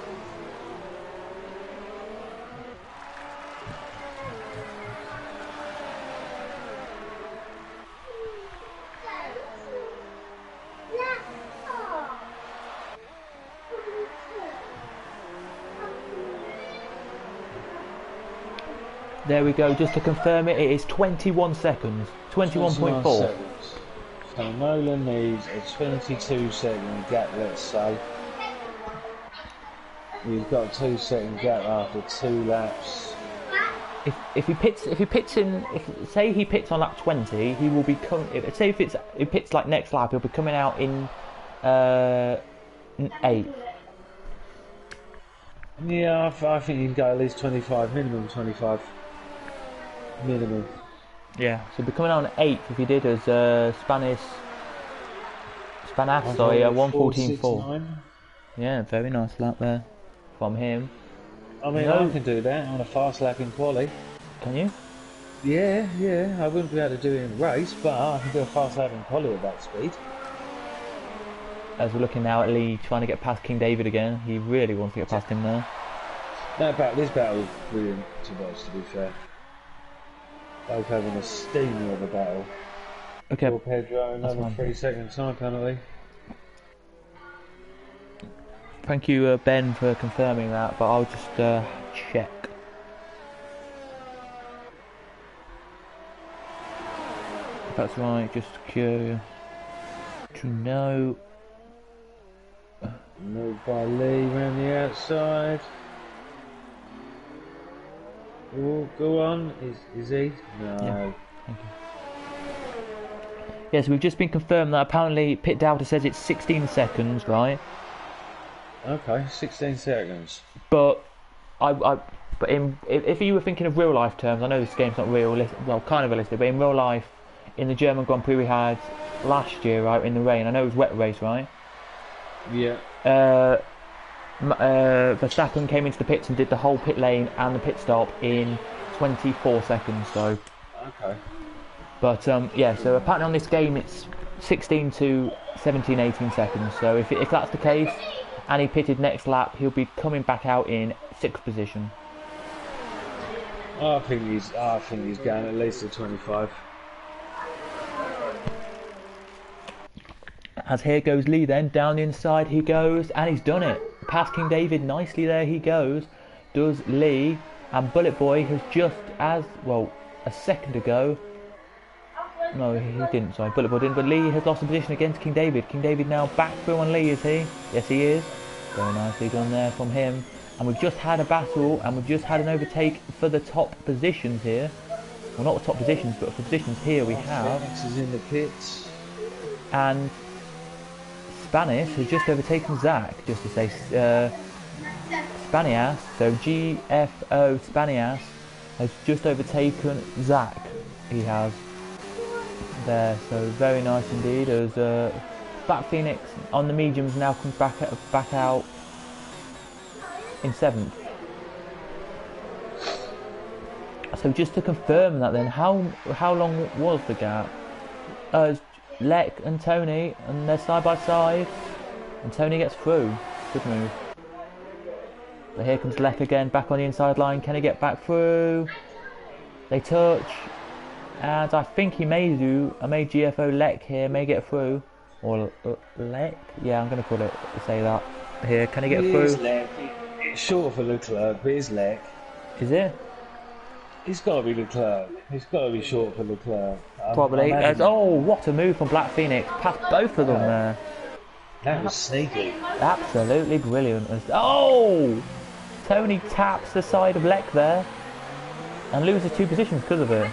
There we go, just to confirm it, it is 21 seconds. 21.4. seconds. So Nolan needs a 22-second gap, let's say. We've got a 2-second gap after 2 laps. If he pits in, say he pits on lap 20, he will be say if he pits like next lap, he'll be coming out in 8th. Yeah, I think you can go at least 25, minimum 25. Minimum. Yeah, so he'll be coming out on 8th if he did as Spanas, sorry, 1:14.4. Yeah, very nice lap there. from him. I mean, No. I can do that on a fast lap in quali. Can you? Yeah, I wouldn't be able to do it in a race, but I can do a fast lap in quali at that speed. As we're looking now at Lee trying to get past King David again. He really wants to get past him there. This battle was brilliant to watch, to be fair. Both having a steamer of a battle. Okay. Poor Pedro, another fine. 3-second time penalty. Thank you, Ben, for confirming that, but I'll just check. If that's right, just curious to know. Moved by Lee round the outside. Oh, go on. Is he? No. Yeah. Thank you. Yes, we've just been confirmed that apparently Pit Data says it's 16 seconds, right? Okay, 16 seconds. But but if you were thinking of real life terms, I know this game's not real, well, kind of realistic, but in real life, in the German Grand Prix we had last year, right, in the rain, I know it was wet race, right? Yeah. Verstappen came into the pits and did the whole pit lane and the pit stop in 24 seconds, so. Okay. But yeah, so apparently on this game it's 16 to 17, 18 seconds. So if that's the case, and he pitted next lap, he'll be coming back out in 6th position. I think he's going at least to 25. As here goes Lee then, down the inside he goes, and he's done it. Past King David nicely there he goes, does Lee, and Bullet Boy has just, as, well, a second ago, no he didn't, sorry, Bullet Boy didn't, but Lee has lost the position against King David. King David now back through on Lee, is he? Yes he is. Very nicely done there from him. And we've just had a battle, and we've just had an overtake for the top positions here. Well, not the top positions, but for positions here we have. Phoenix is in the pits. And Spanish has just overtaken Zach, just to say Spanias, so GFO Spanias has just overtaken Zach. He has there, so very nice indeed. As Black Phoenix on the mediums now comes back out in 7th. So just to confirm that then, how long was the gap? Lek and Tony, and they're side by side, and Tony gets through. Good move. But here comes Lek again, back on the inside line. Can he get back through? They touch, and I think he may do. I may GFO Lek here, may get through, or Lek. Yeah, I'm going to call it. Say that here. Can he get through? Lek. It's short for Leclerc, but it's Lek. Is it? He's got to be Leclerc. He's got to be short for Leclerc. Probably. Oh, what a move from Black Phoenix. Past both of them there. That was sneaky. Absolutely brilliant. Oh! Tony taps the side of Lek there and loses 2 positions because of it.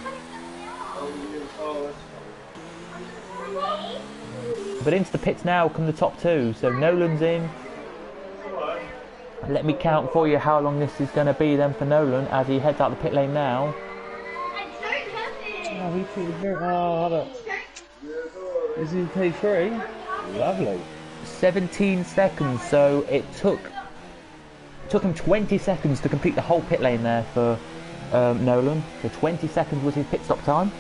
But into the pits now come the top 2. So Nolan's in. Let me count for you how long this is going to be then for Nolan as he heads out the pit lane now. Oh, he feels very. Oh, look. Is he in P3? Lovely. 17 seconds, so it took him 20 seconds to complete the whole pit lane there for Nolan. So 20 seconds was his pit stop time.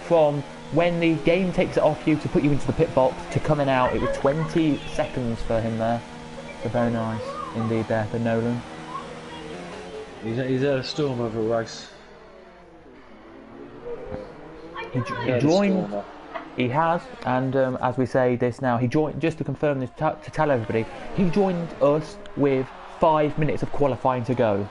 From when the game takes it off you to put you into the pit box to coming out, it was 20 seconds for him there. So very nice indeed there for Nolan. He's had a storm of a race. He joined. He has, and as we say this now, he joined. Just to confirm this, to tell everybody, he joined us with 5 minutes of qualifying to go.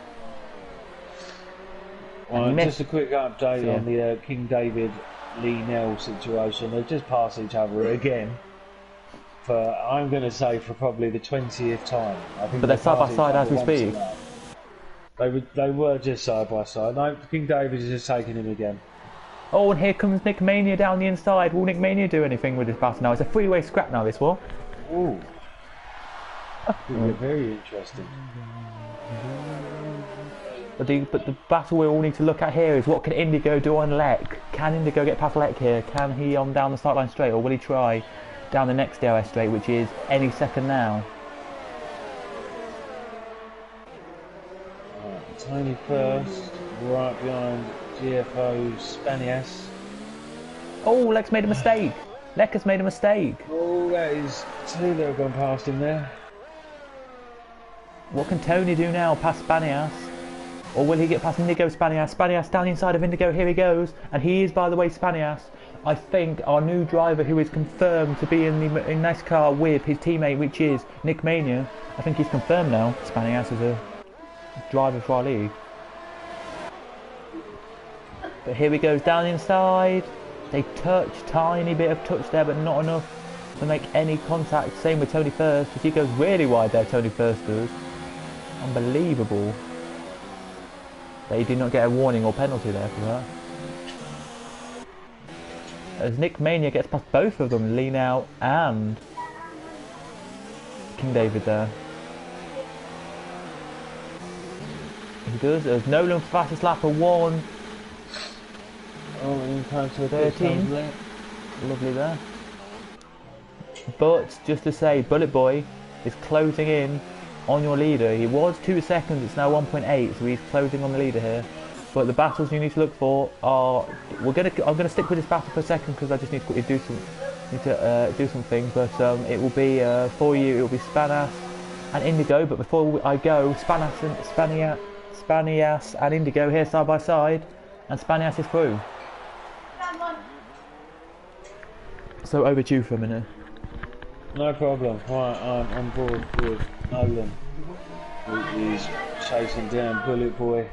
Just a quick update on the King David Lee Nell situation. They've just passed each other again. For I'm going to say for probably the 20th time. I think but they're side by side as we speak. They were just side by side. No, King David is just taking him again. Oh, and here comes Nick Mania down the inside. Will Nick Mania do anything with this battle now? It's a three-way scrap now, this one. Ooh. Very interesting. But the battle we all need to look at here is what can Indigo do on Lek? Can Indigo get past Lek here? Can he on down the start line straight, or will he try down the next DRS straight, which is any second now? Tony first, right behind GFO Spanias. Oh, Lex made a mistake. Lex has made a mistake. Oh, that is two that have gone past him there. What can Tony do now past Spanias? Or will he get past Indigo Spanias? Spanias down inside of Indigo, here he goes. And he is, by the way, Spanias. I think our new driver who is confirmed to be in the NASCAR with his teammate, which is Nick Mania. I think he's confirmed now, Spanias, as a driver for our league. But here he goes down inside. They touch, tiny bit of touch there, but not enough to make any contact. Same with Tony First. He goes really wide there, Tony First does. Unbelievable. They did not get a warning or penalty there for that. As Nick Mania gets past both of them, Lee now and King David there. He does. There's Nolan fastest lap of 1. Oh, in time to 13. Lovely there. But just to say, Bullet Boy is closing in on your leader. He was 2 seconds, it's now 1.8, so he's closing on the leader here. But the battles you need to look for are... I'm gonna stick with this battle for a second because I just need to quickly do something. But it will be for you. It will be Spanias and Indigo. But before I go, Spanias and Indigo here side by side, and Spanias is through. So over to you for a minute. No problem. Right, I'm on board with Nolan. He's chasing down Bullet Boy.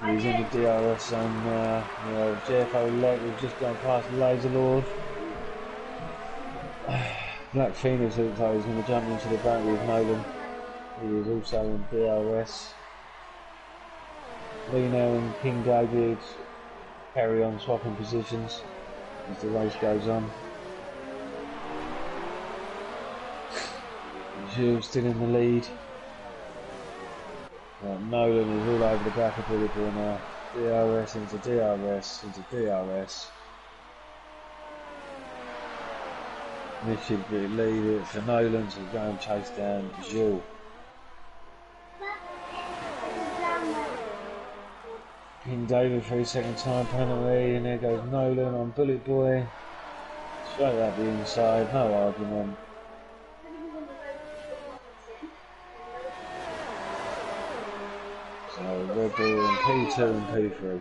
He's in the DRS zone now. JFO Lake, we've just gone past Laser Lord. Black Phoenix looks like he's going to jump into the back with Nolan. He is also in DRS. Lino and King David carry on swapping positions as the race goes on. Jules still in the lead. Nolan is all over the back of Bullet Boy now. DRS into DRS into DRS. This should be lead it for Nolan to go and chase down Jules. King David for his second time penalty, and there goes Nolan on Bullet Boy. Straight up the inside, no argument. So Red Bull in P2 and P3.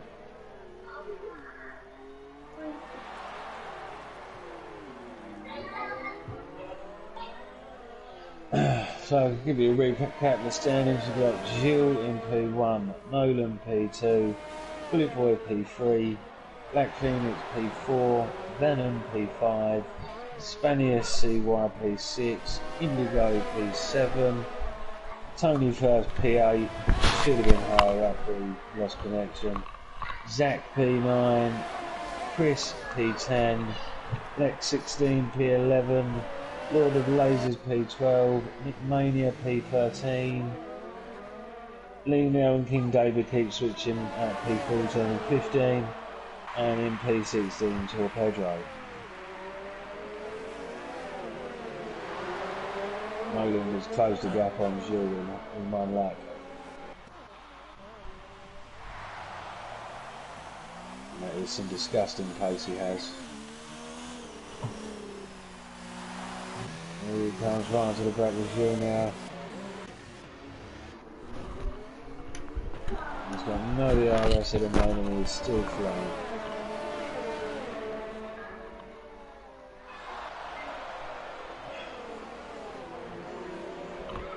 So to give you a recap of the standings, you've got Gilles in P1, Nolan P2, Bullet Boy P3, Black Phoenix P4, Venom P5, Spanias CY P6, Indigo P7, Tony First P8, should have been higher up but he lost connection, Zach P9, Chris P10, Lex 16 P11, Lord of Lasers P12, Nick Mania P13, Lino and King David keep switching at P14 and 15, and in P16 Torpedro. Nolan has closed the gap on Gilles in 1 lap. And that is some disgusting pace he has. Here he comes right onto the back of Gilles now. He's got no DRS at the moment and he's still flying.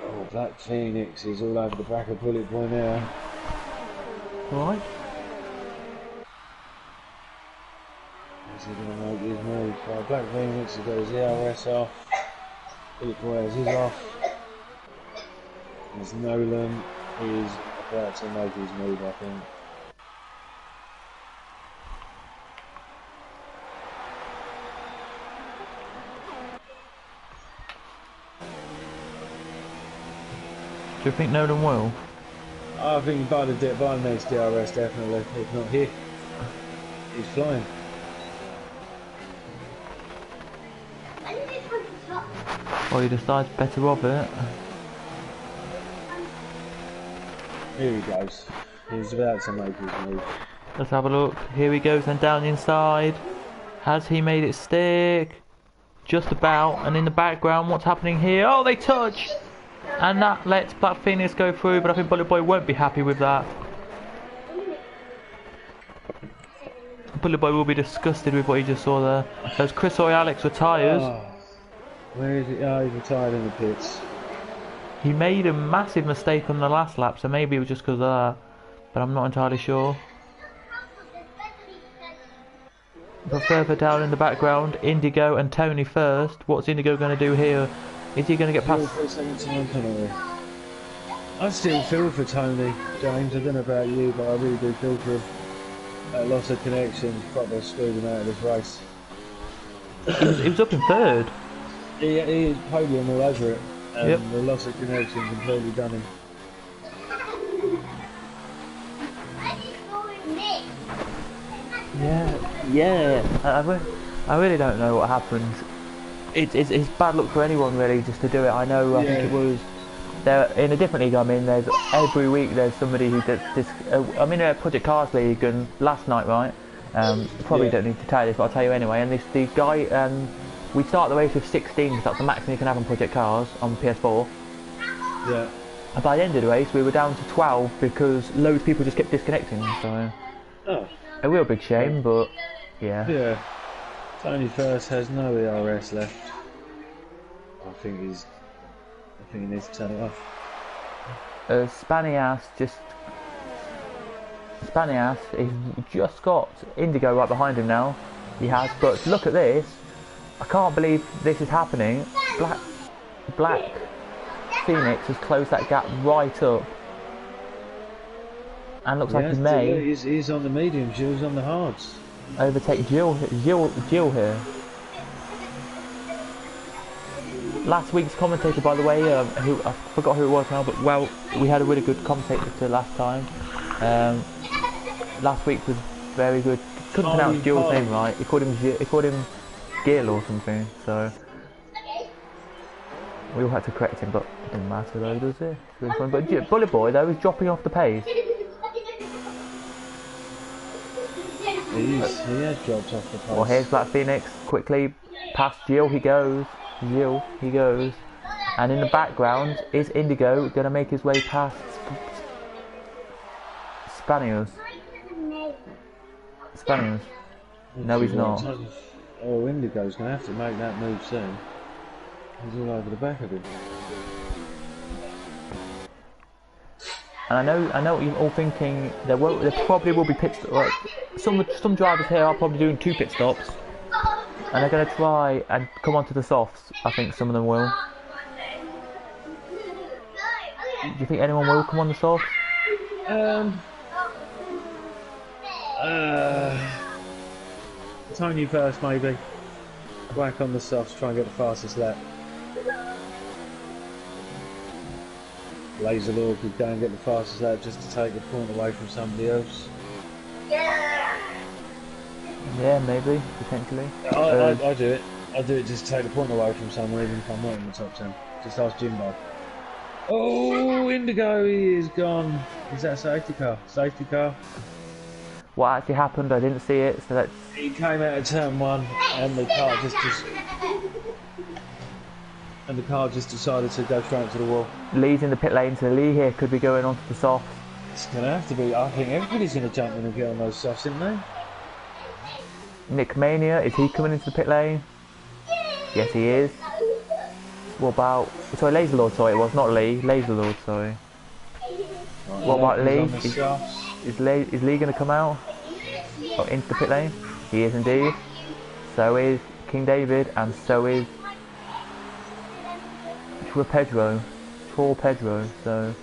Oh, Black Phoenix is all over the back of Bullet Boy now. Alright. Is he going to make his move? So Black Phoenix has got his DRS off. Bullet Boy has his off. There's Nolan, he's about to make his move, I think. Do you think Nolan will? I think by the next DRS definitely, if not here. He's flying. Or he decides better of it. Here he goes. He's about to make his move. Let's have a look. Here he goes and down the inside. Has he made it stick? Just about. And in the background, what's happening here? Oh, they touch! And that lets Black Phoenix go through, but I think Bullet Boy won't be happy with that. Bullet Boy will be disgusted with what he just saw there. Those Chris or Alex retires. Oh, where is he? Oh, he's retired in the pits. He made a massive mistake on the last lap, so maybe it was just because of that. But I'm not entirely sure. But further down in the background, Indigo and Tony first. What's Indigo going to do here? Is he going to get past... For a second time penalty. I still feel for Tony, James. I don't know about you, but I really do feel for him. Loss of connection, probably screwed him out of this race. He was up in third. He is podium all over it, and Yep. the loss of connection completely done him. Yeah. I really don't know what happened. It's bad luck for anyone really just to do it. I know. I think it was there in a different league. I mean, there's every week there's somebody who does this. I'm in a Project Cars league, and last night, right? Probably don't need to tell you this, but I'll tell you anyway. And the guy, we start the race with 16 because that's the maximum you can have on Project Cars on PS4. Yeah. And by the end of the race, we were down to 12 because loads of people just kept disconnecting. So Oh. a real big shame, but yeah. Yeah. Tony First has no ERS left. I think he needs to turn it off. Spanias, he's just got Indigo right behind him now. He has, but look at this. I can't believe this is happening. Black Phoenix has closed that gap right up. And looks like he may He's on the medium, Jill's on the hards. overtake Jill here. Last week's commentator, by the way, who I forgot who it was now, but well, we had a really good commentator last time. Last week was very good. Couldn't pronounce Jill's name right. He called him Gil or something. So we all had to correct him, but it didn't matter though, does it? It's really fun. But Bullet Boy though is dropping off the pace. He has dropped off the pace. Well, here's Black Phoenix quickly past Jill. He goes. And in the background is Indigo going to make his way past Spaniels. No, he's not. Oh, Indigo's going to have to make that move soon. He's all over the back of him. And I know what you're all thinking. There probably will be pit stops. Some drivers here are probably doing 2 pit stops, and they're going to try and come onto the softs. I think some of them will. Do you think anyone will come on the softs? Tony First, maybe. Whack on the softs, try and get the fastest lap. Laser Lord could go and get the fastest lap just to take the point away from somebody else. Yeah, maybe, potentially. I do it. I do it just to take the point away from someone, even if I'm not in the top 10. Just ask Jimbo. Oh, Indigo, he is gone. Is that a safety car? Safety car. What actually happened? I didn't see it, so that's... He came out of turn 1 and the car just decided to go straight to the wall. Lee's in the pit lane, so Lee here could be going onto the softs. It's going to have to be. I think everybody's going to jump in and get on those softs, isn't they? Nick Mania, is he coming into the pit lane? Yes, he is. What about... Sorry, Laser Lord, sorry, it was not Lee. Laser Lord, sorry. Right, What about Lee? Is Is Lee going to come out? Oh, into the pit lane? He is indeed. So is King David, and so is... Pedro. Poor Pedro, so...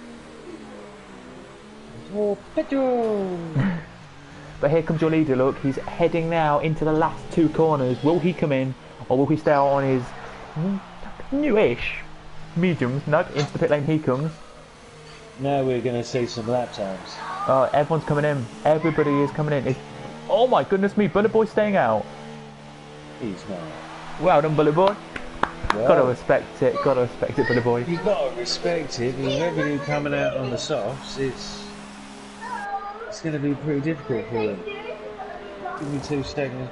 Oh, Pedro! But here comes your leader, look, he's heading now into the last 2 corners. Will he come in, or will he stay out on his newish mediums? No, into the pit lane he comes. Now we're going to see some lap times. Oh, everyone's coming in. Everybody is coming in. Oh my goodness me, Bullet Boy staying out. He's not. Well done, Bullet Boy. Gotta respect it. Gotta respect it, Bullet Boy. You gotta respect it. With everything coming out on the softs, it's going to be pretty difficult for him. Give me 2 seconds.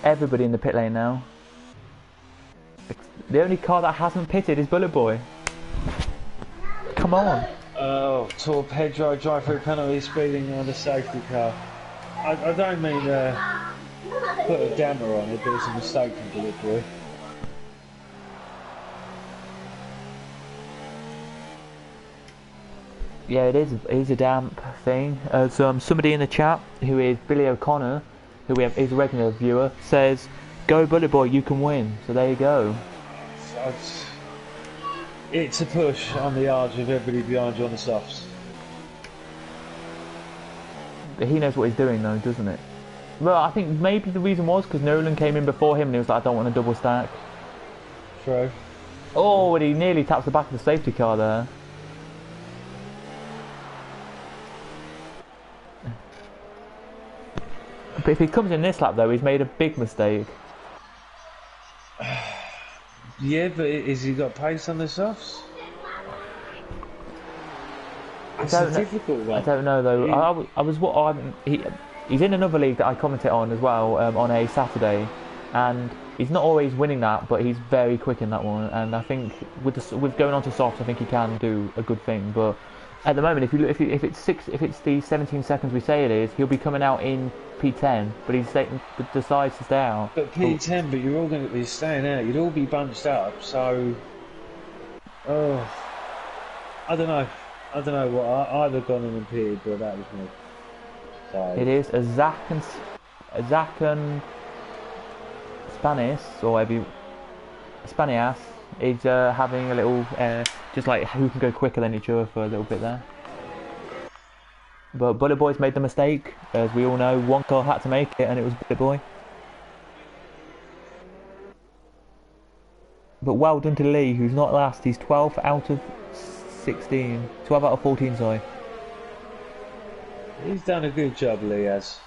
Everybody in the pit lane now. The only car that hasn't pitted is Bullet Boy. Come on. Oh, Torpedo drive-through penalty, speeding on the safety car. I don't mean put a damper on it, but it's a mistake from Bullet Boy. Yeah, it is a damp thing. As somebody in the chat, who is Billy O'Connor, who is a regular viewer, says, "Go Bullet Boy, you can win." So there you go. It's a push on the yards with everybody behind you on the softs. He knows what he's doing though, doesn't it? Well, I think maybe the reason was because Nolan came in before him and he was like, "I don't want a double stack." True. Oh, and he nearly taps the back of the safety car there. But if he comes in this lap though, he's made a big mistake. Yeah, but has he got pace on the softs? It's a difficult one. I don't know though. He's in another league that I commentate on as well on a Saturday, and he's not always winning that, but he's very quick in that one. And I think with going on to softs, I think he can do a good thing. But at the moment, if it's the 17 seconds we say it is, he'll be coming out in P10, but he decides to stay out. But P10, but you're all going to be staying out. You'd all be bunched up. So, I don't know. I don't know what I'd have gone in and pitted, but that was me. So. It is a Zach and Spanish, or maybe Spanias, is having a little just like who can go quicker than each other for a little bit there. But Bullet Boy's made the mistake, as we all know. One car had to make it, and it was Bullet Boy. But well done to Lee, who's not last. He's 12 out of 16. 12 out of 14, sorry. He's done a good job, Lee has.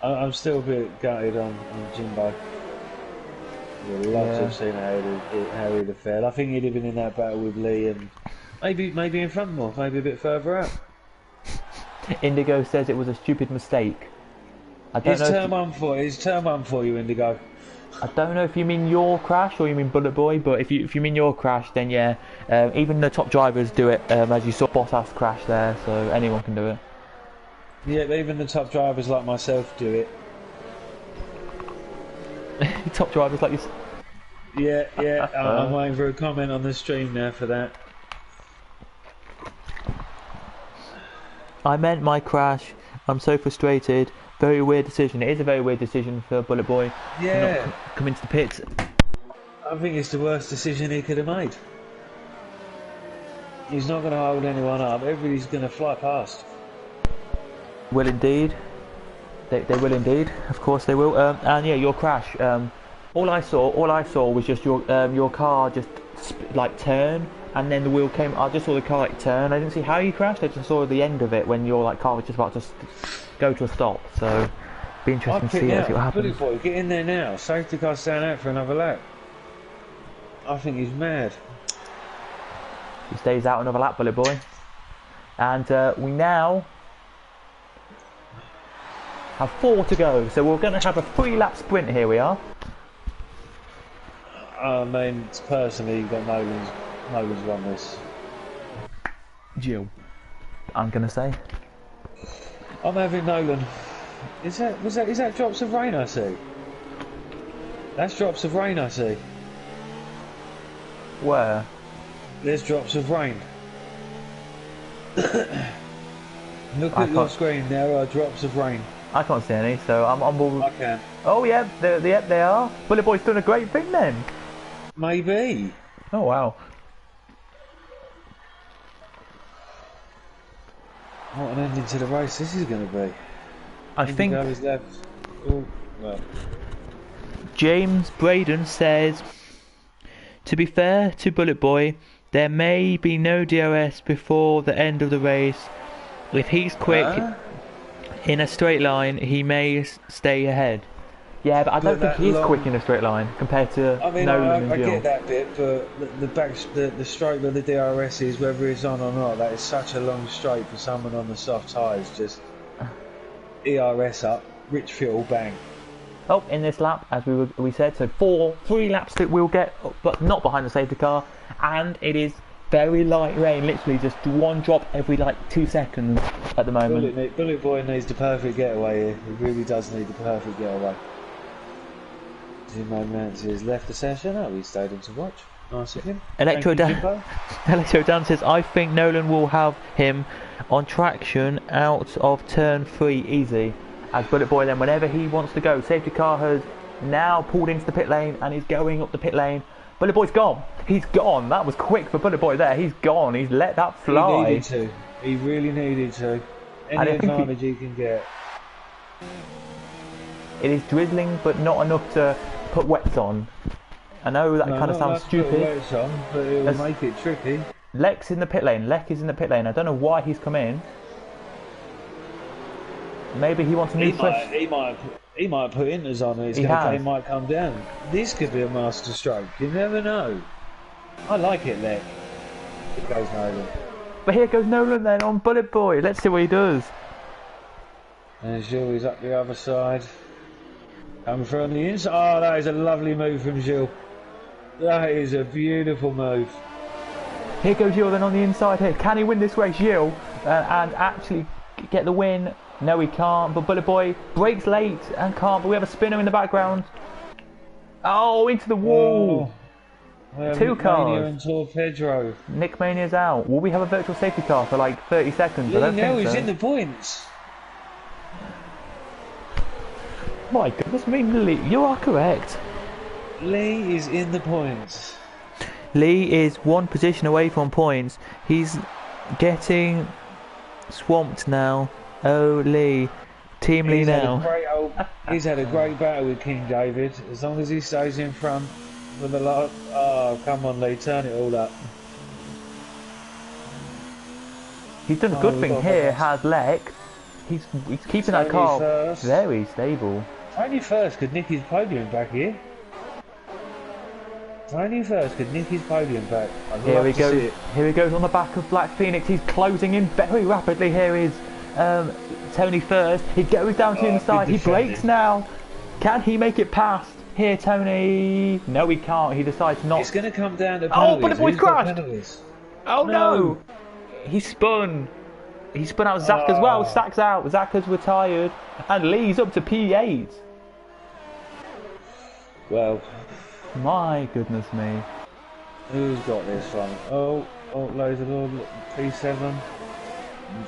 I'm still a bit gutted on Jimbo. I'd love to have seen how he'd have fared. I think he'd have been in that battle with Lee and maybe in front more, maybe a bit further out. Indigo says it was a stupid mistake. It's turn one for you, Indigo. I don't know if you mean your crash or you mean Bullet Boy, but if you mean your crash, then yeah, even the top drivers do it. As you saw, Bottas crash there, so anyone can do it. Yeah, even the top drivers like myself do it. Top drivers like you. Yeah. I'm waiting for a comment on the stream now for that. I meant my crash. I'm so frustrated. Very weird decision. It is a very weird decision for Bullet Boy. Yeah. To not come into the pits. I think it's the worst decision he could have made. He's not going to hold anyone up. Everybody's going to fly past. Will indeed. They will indeed. Of course they will. And yeah, your crash. All I saw was just your car just like turn, and then the wheel came. I just saw the car like turn. I didn't see how you crashed. I just saw the end of it when your like car was just about to go to a stop. So, be interesting to see what happens. Bullet Boy, get in there now. Safety car staying out for another lap. I think he's mad. He stays out another lap, Bullet Boy. And we now have 4 to go. So we're going to have a 3-lap sprint here. We are. I mean, personally, you've got Nolan's won this. Jill, I'm going to say. I'm having Nolan. Is that drops of rain I see? That's drops of rain I see. Where? There's drops of rain. Look at your screen, there are drops of rain. I can't see any, so I'm on board. I can. Oh yeah, they are. Bullet Boy's done a great thing then. Maybe. Oh wow. What an ending to the race this is going to be. I think is left. Oh, well. James Braden says, to be fair to Bullet Boy, there may be no DRS before the end of the race. If he's quick in a straight line, he may stay ahead. Yeah, but I don't think that he's long- quick in a straight line compared to I mean, Nolan I and Gil. get that bit, but the stroke of the DRS is, whether it's on or not, that is such a long straight for someone on the soft tyres. Just ERS up, rich fuel, bang. Oh, in this lap, as we said, so 3 laps that we'll get, but not behind the safety car, and it is very light rain, literally just one drop every like 2 seconds at the moment. Bullet Boy needs the perfect getaway here. He really does need the perfect getaway. Jimbo mounts his left the session. Oh, he stayed in to watch. Nice of him. Electro Thank you, Jimbo. Electro Dan says, I think Nolan will have him on traction out of turn 3 easy. As Bullet Boy then, whenever he wants to go, safety car has now pulled into the pit lane and is going up the pit lane. Bullet Boy's gone. He's gone. That was quick for Bullet Boy there. He's gone. He's let that fly. He needed to. He really needed to. Any advantage he can get. It is drizzling, but not enough to put wets on. I know that kind of sounds stupid. Wets on, but it will make it tricky. Lex in the pit lane. Lek is in the pit lane. I don't know why he's come in. Maybe he wants a new fresh. He might put inters on and he might come down. This could be a master stroke. You never know. I like it, Lek. It goes Nolan. But here goes Nolan then on Bullet Boy. Let's see what he does. And Gilles is up the other side. Coming from the inside. Oh, that is a lovely move from Gilles. That is a beautiful move. Here goes Gilles then on the inside here. Can he win this race, Gilles? And actually get the win? No, he can't. But Bullet Boy breaks late and can't. But we have a spinner in the background. Oh, into the wall. Oh, 2 cars. Mania and Torpedro. Nick Mania's out. Will we have a virtual safety car for like 30 seconds? I don't think he's so. in the points. My goodness me, Lee, you are correct. Lee is in the points. Lee is 1 position away from points. He's getting swamped now. Oh, Lee. Team Lee now. He's had a great battle with King David. As long as he stays in front with a lot. Oh, come on, Lee, turn it all up. He's done a good thing here, has Lek. He's keeping that car very stable. Tony first could nick his podium back here. Tony first could nick his podium back. Here he goes. Here he goes on the back of Black Phoenix. He's closing in very rapidly. Here is Tony first. He goes down to the inside. He brakes now. Can he make it past? Here, Tony. No, he can't. He decides not. It's going to come down to penalties. Oh, but the boy's crashed. Oh no! He spun. He spun out Zach as well. Zach's out. Zach has retired. And Lee's up to P8. Well, my goodness me. Who's got this one? Oh, loads of P7.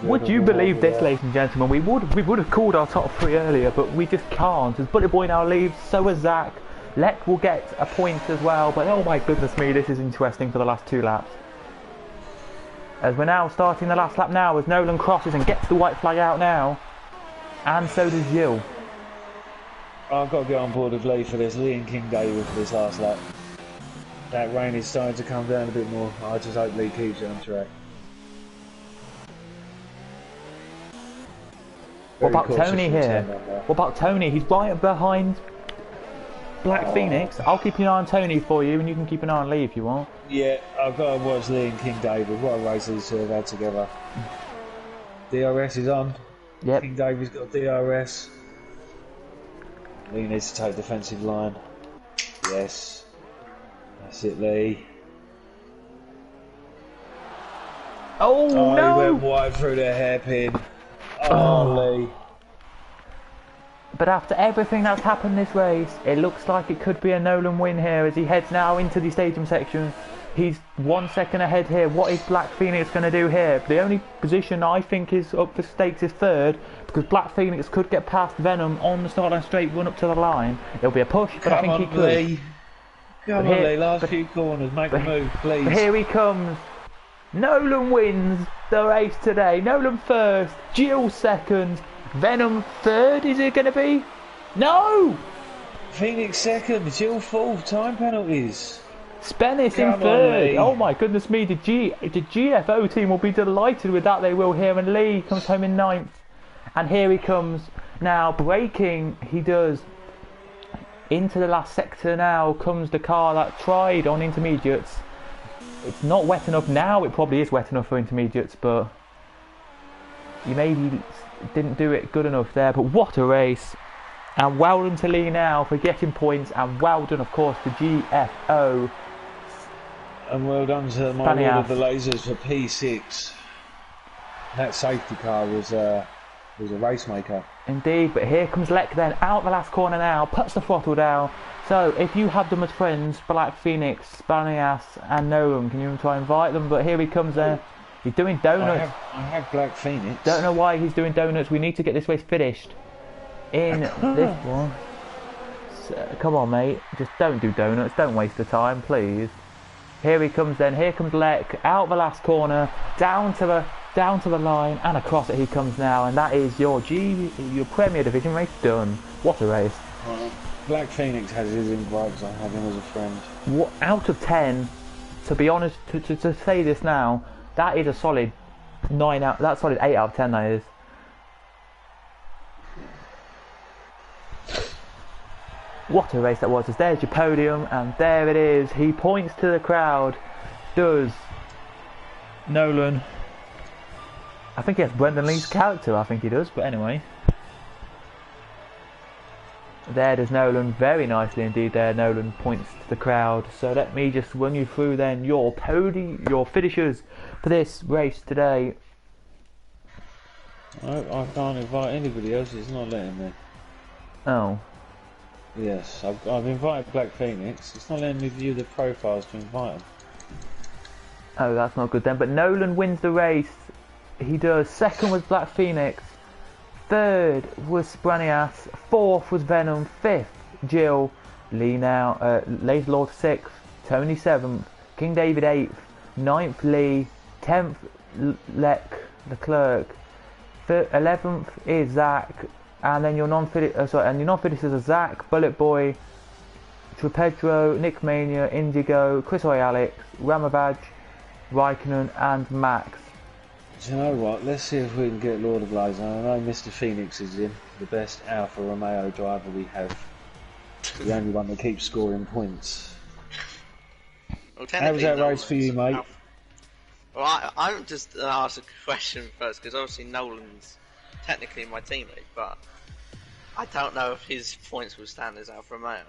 Would you believe this, ladies and gentlemen? We would have called our top 3 earlier, but we just can't. As Bullet Boy now leaves, so has Zach. Lek will get a point as well, but oh my goodness me, this is interesting for the last 2 laps. As we're now starting the last lap now, as Nolan crosses and gets the white flag out now. And so does Gilles. I've got to get on board with Lee for this. Lee and King David for this last lap. That rain is starting to come down a bit more. I just hope Lee keeps it on track. What about Tony here? What about Tony? He's right behind Black Phoenix. I'll keep an eye on Tony for you, and you can keep an eye on Lee if you want. Yeah, I've got to watch Lee and King David. What a race these 2 have had together. DRS is on. Yep. King David's got DRS. Lee needs to take defensive line. Yes. That's it, Lee. Oh no! He went wide through the hairpin. Oh, Lee. But after everything that's happened this race, it looks like it could be a Nolan win here as he heads now into the stadium section. He's 1 second ahead here. What is Black Phoenix going to do here? The only position I think is up for stakes is 3rd, because Black Phoenix could get past Venom on the start line straight, run up to the line. It'll be a push, but I think he could. Lee. Come on, Lee. Last few corners. Make a move, please. But here he comes. Nolan wins the race today. Nolan first. Gilles second. Venom 3rd, is it going to be? No! Phoenix 2nd, Gilles 4th, time penalties. Spennis in 3rd. Oh my goodness me, the GFO team will be delighted with that, they will here. And Lee comes home in 9th. And here he comes now, braking, he does. into the last sector now comes the car that tried on intermediates. It's not wet enough now. It probably is wet enough for intermediates, but you maybe didn't do it good enough there. But what a race! And well done to Lee now for getting points, and well done, of course, to GFO. And well done to my Lord of the Lasers for P6. That safety car was a race maker. Indeed, but here comes Lek then, out the last corner now, puts the throttle down. So, if you have them as friends, Black Phoenix, Spanias and Nolan, can you try and invite them? But here he comes there. He's doing donuts. I have Black Phoenix. Don't know why he's doing donuts. We need to get this race finished in this one. So, come on, mate. Just don't do donuts. Don't waste the time, please. Here he comes then. Here comes Lek, out the last corner, down to the line, and across it he comes now. And that is your Premier Division race done. What a race. Black Phoenix has his invites. I have him as a friend. What, out of 10, to be honest, to say this now, that is a solid 9 out. That's solid 8 out of 10. That is. What a race that was. There's your podium, and there it is. He points to the crowd. Does Nolan? I think he has Brendan Lee's character. I think he does. But anyway. There does Nolan, very nicely indeed there. Nolan points to the crowd. So let me just run you through then your finishers for this race today. I can't invite anybody else, it's not letting me. Oh. Yes, I've invited Black Phoenix, it's not letting me view the profiles to invite them. Oh, that's not good then. But Nolan wins the race. He does. Second was Black Phoenix. Third was Spranias, fourth was Venom, fifth Jill, Lee now, Laser Lord sixth, Tony seventh, King David eighth, ninth Lee, 10th Leclerc, 11th is Zach, and then your non-finishers are Zach, Bullet Boy, Trapedro, Nick Mania, Indigo, Chris Hoy Alex, Ramavaj, Raikkonen and Max. Do you know what? Let's see if we can get Lord of Lies. I know Mr. Phoenix is in, the best Alfa Romeo driver we have. The only one that keeps scoring points. Well, how was that race for you, mate? Well, I'm just ask a question first, because obviously Nolan's technically my teammate, but I don't know if his points will stand as Alfa Romeo.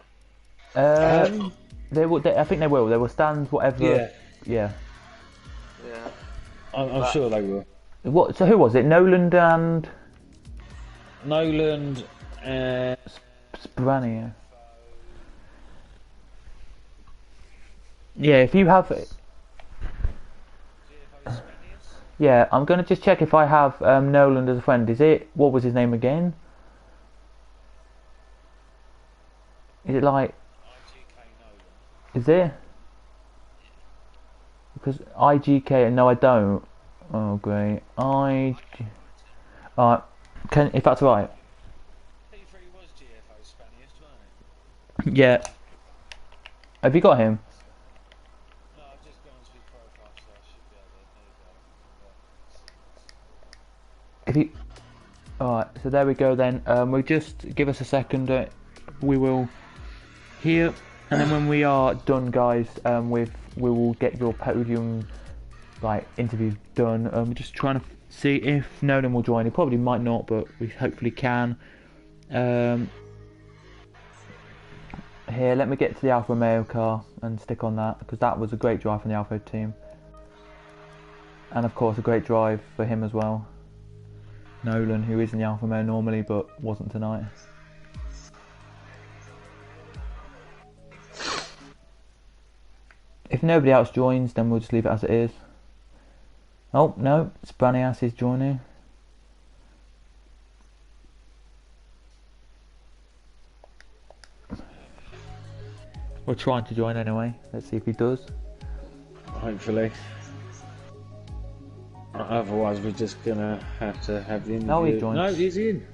I think they will. They will stand whatever. Yeah. I'm sure they will. What? So who was it? Noland and Sprania. Yeah, if you have it. Yeah, I'm gonna just check if I have Noland as a friend. Is it? What was his name again? Is it like? Is it? Because IGK, no I don't. Oh great. Alright, if that's right. P3 was GFO Spanish, wasn't it? Yeah. Have you got him? No, I've just gone to his profile, so I should be able to. If you. Alright, so there we go then. We'll just give us a second. We will here, and then when we are done, guys, we will get your podium interview done. We're just trying to see if Nolan will join. He probably might not, but we hopefully can. Here, let me get to the Alfa Romeo car and stick on that, because that was a great drive from the Alfa team, and of course a great drive for him as well. Nolan, who is in the Alfa Romeo normally but wasn't tonight. If nobody else joins, then we'll just leave it as it is. Oh, no, Spranias is joining. We're trying to join anyway. Let's see if he does. Hopefully. Otherwise, we're just gonna have to have the interview. No, he joins. No, he's in.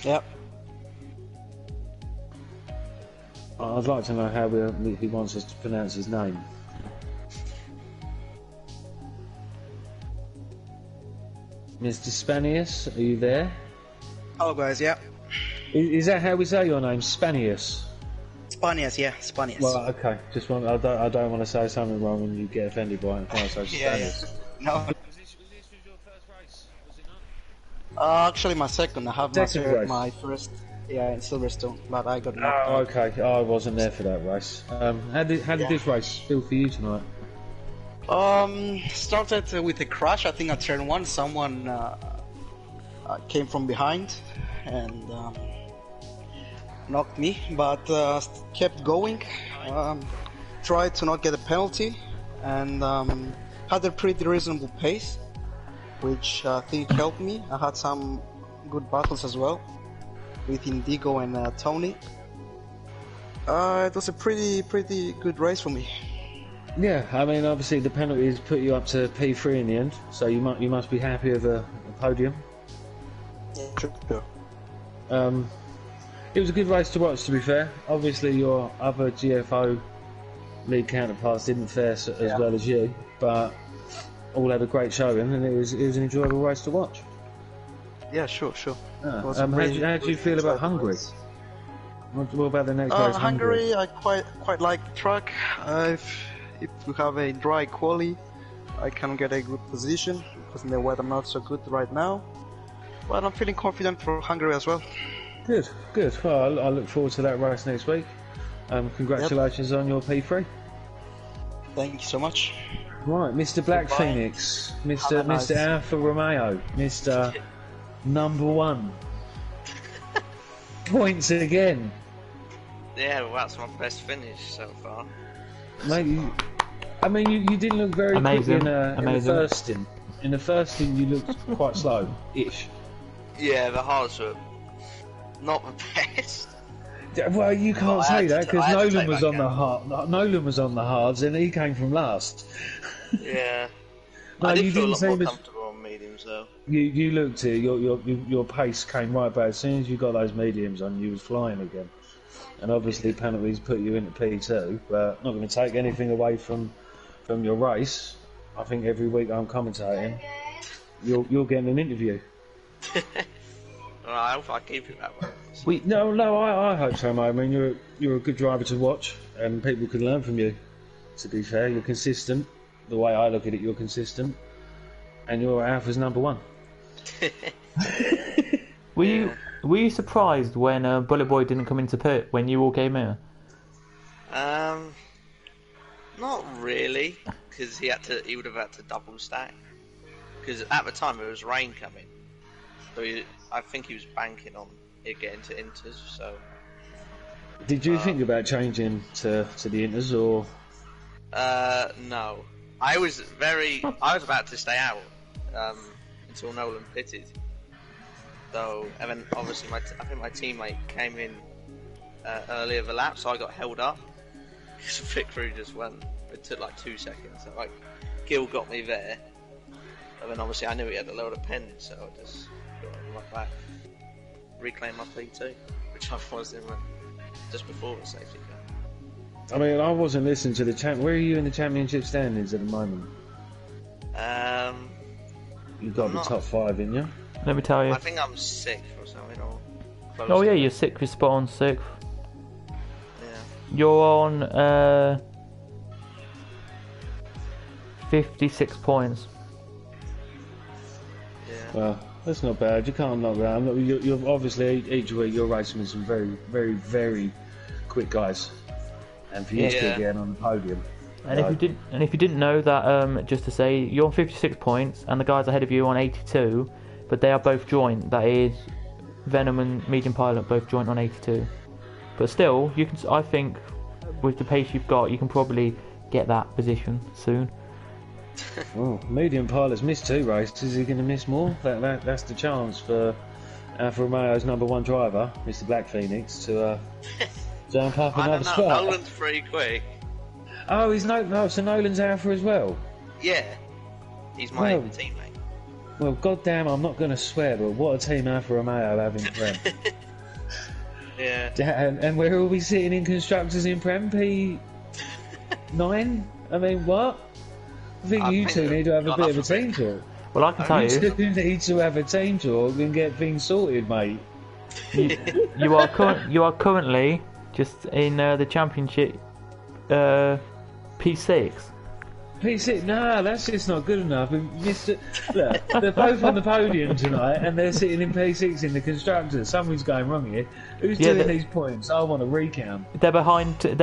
Yep. I'd like to know how he wants us to pronounce his name. Mr. Spanius, are you there? Hello guys, yeah. Is that how we say your name? Spanius? Spanias, yeah, Spanias. Well, okay. Just want. I don't want to say something wrong and you get offended by it. I say Spanius. No. Was this your first race? Was it not? Actually, my second. I have Second race. my first. Yeah, in Silverstone, but I got knocked Oh, out. okay. I wasn't there for that race. How did this race feel for you tonight? Started with a crash. I think at turn 1, someone came from behind and knocked me, but kept going. Tried to not get a penalty and had a pretty reasonable pace, which I think helped me. I had some good battles as well with Indigo and Tony. It was a pretty good race for me. Yeah, I mean, obviously the penalties put you up to P3 in the end, so you must be happy with a podium. Yeah, sure. It was a good race to watch, to be fair. Obviously, your other GFO league counterparts didn't fare as well as you, but all had a great showing, and it was an enjoyable race to watch. Yeah, sure. Yeah. It was How pretty- do you feel about Hungary? What about the next race? Hungary, I quite like the track. If we have a dry quali, I can get a good position because the weather not so good right now. But I'm feeling confident for Hungary as well. Good. Well, I look forward to that race next week. Congratulations on your P3. Thank you so much. Right, Mr. Black Goodbye. Phoenix, Have a Mr. nice- Alfa Romeo, Mr. Number 1. Points again. Yeah, well, that's my best finish so far. Mate, you didn't look very Amazing, quick in the amazing. first stint. In the first stint, you looked quite slow-ish. Yeah, the hards were not the best. Well, you can't Well, I say had to that ta- because I had to Nolan take was that on the hard. Nolan was on the hards, and he came from last. Yeah. No, I you did feel a didn't lot seem more as- comfortable on mediums though. You looked it. Your pace came right back. As soon as you got those mediums on, you was flying again. And obviously penalties put you into P2, but not going to take anything away from your race. I think every week I'm commentating, you're getting an interview. Well, I hope I keep it that way. I hope so, mate. I mean, you're a good driver to watch, and people can learn from you. To be fair, you're consistent. The way I look at it, you're consistent, and you're Alpha's number 1. Were you surprised when Bullet Boy didn't come into pit when you all came in? Not really, because he would have had to double stack. Because at the time it was rain coming, so I think he was banking on it getting to inters. So. Did you think about changing to the inters or? No. I was about to stay out until Nolan pitted. So, and then obviously I think my teammate came in earlier the lap, so I got held up. Because the pit crew just went. It took like 2 seconds. So like, Gil got me there, and then obviously I knew he had a load of pens, so I just got him right back, reclaimed my P2, which I was in just before the safety car. I mean, I wasn't listening to the champ. Where are you in the championship standings at the moment? You've got I'm the not- top 5, in you? Let me tell you. I think I'm 6th or something, or close Oh to yeah, it. you're 6th, you're spot on 6th. Yeah. You're on 56 points. Yeah. Well, that's not bad. You can't knock that. You're obviously each week you're racing with some very, very, very quick guys, and for you to Yeah. get on the podium. And if you didn't know that, just to say, you're on 56 points, and the guys ahead of you are on 82, but they are both joint. That is, Venom and Medium Pilot both joint on 82. But still, you can. I think with the pace you've got, you can probably get that position soon. Oh, Medium Pilot's missed 2 races. Is he going to miss more? That's the chance for Alfa Romeo's number 1 driver, Mr. Black Phoenix, to jump up I another don't know. spot. Nolan's pretty quick. Oh, so Nolan's Alpha as well. Yeah. He's my Well- teammate. Well, goddamn, I'm not going to swear, but what a team Alfa Romeo have in Prem. Yeah. And where are we sitting in constructors in Prem? P9? I mean, what? I think you two need to have a got bit of a enough of it. team talk. Well, I can tell You you. two need to have a team talk and get things sorted, mate. You are currently just in the championship P6. P6, no, that's just not good enough. Look, they're both on the podium tonight, and they're sitting in P6 in the constructors. Something's going wrong here. Who's doing these points? I want to recount. They're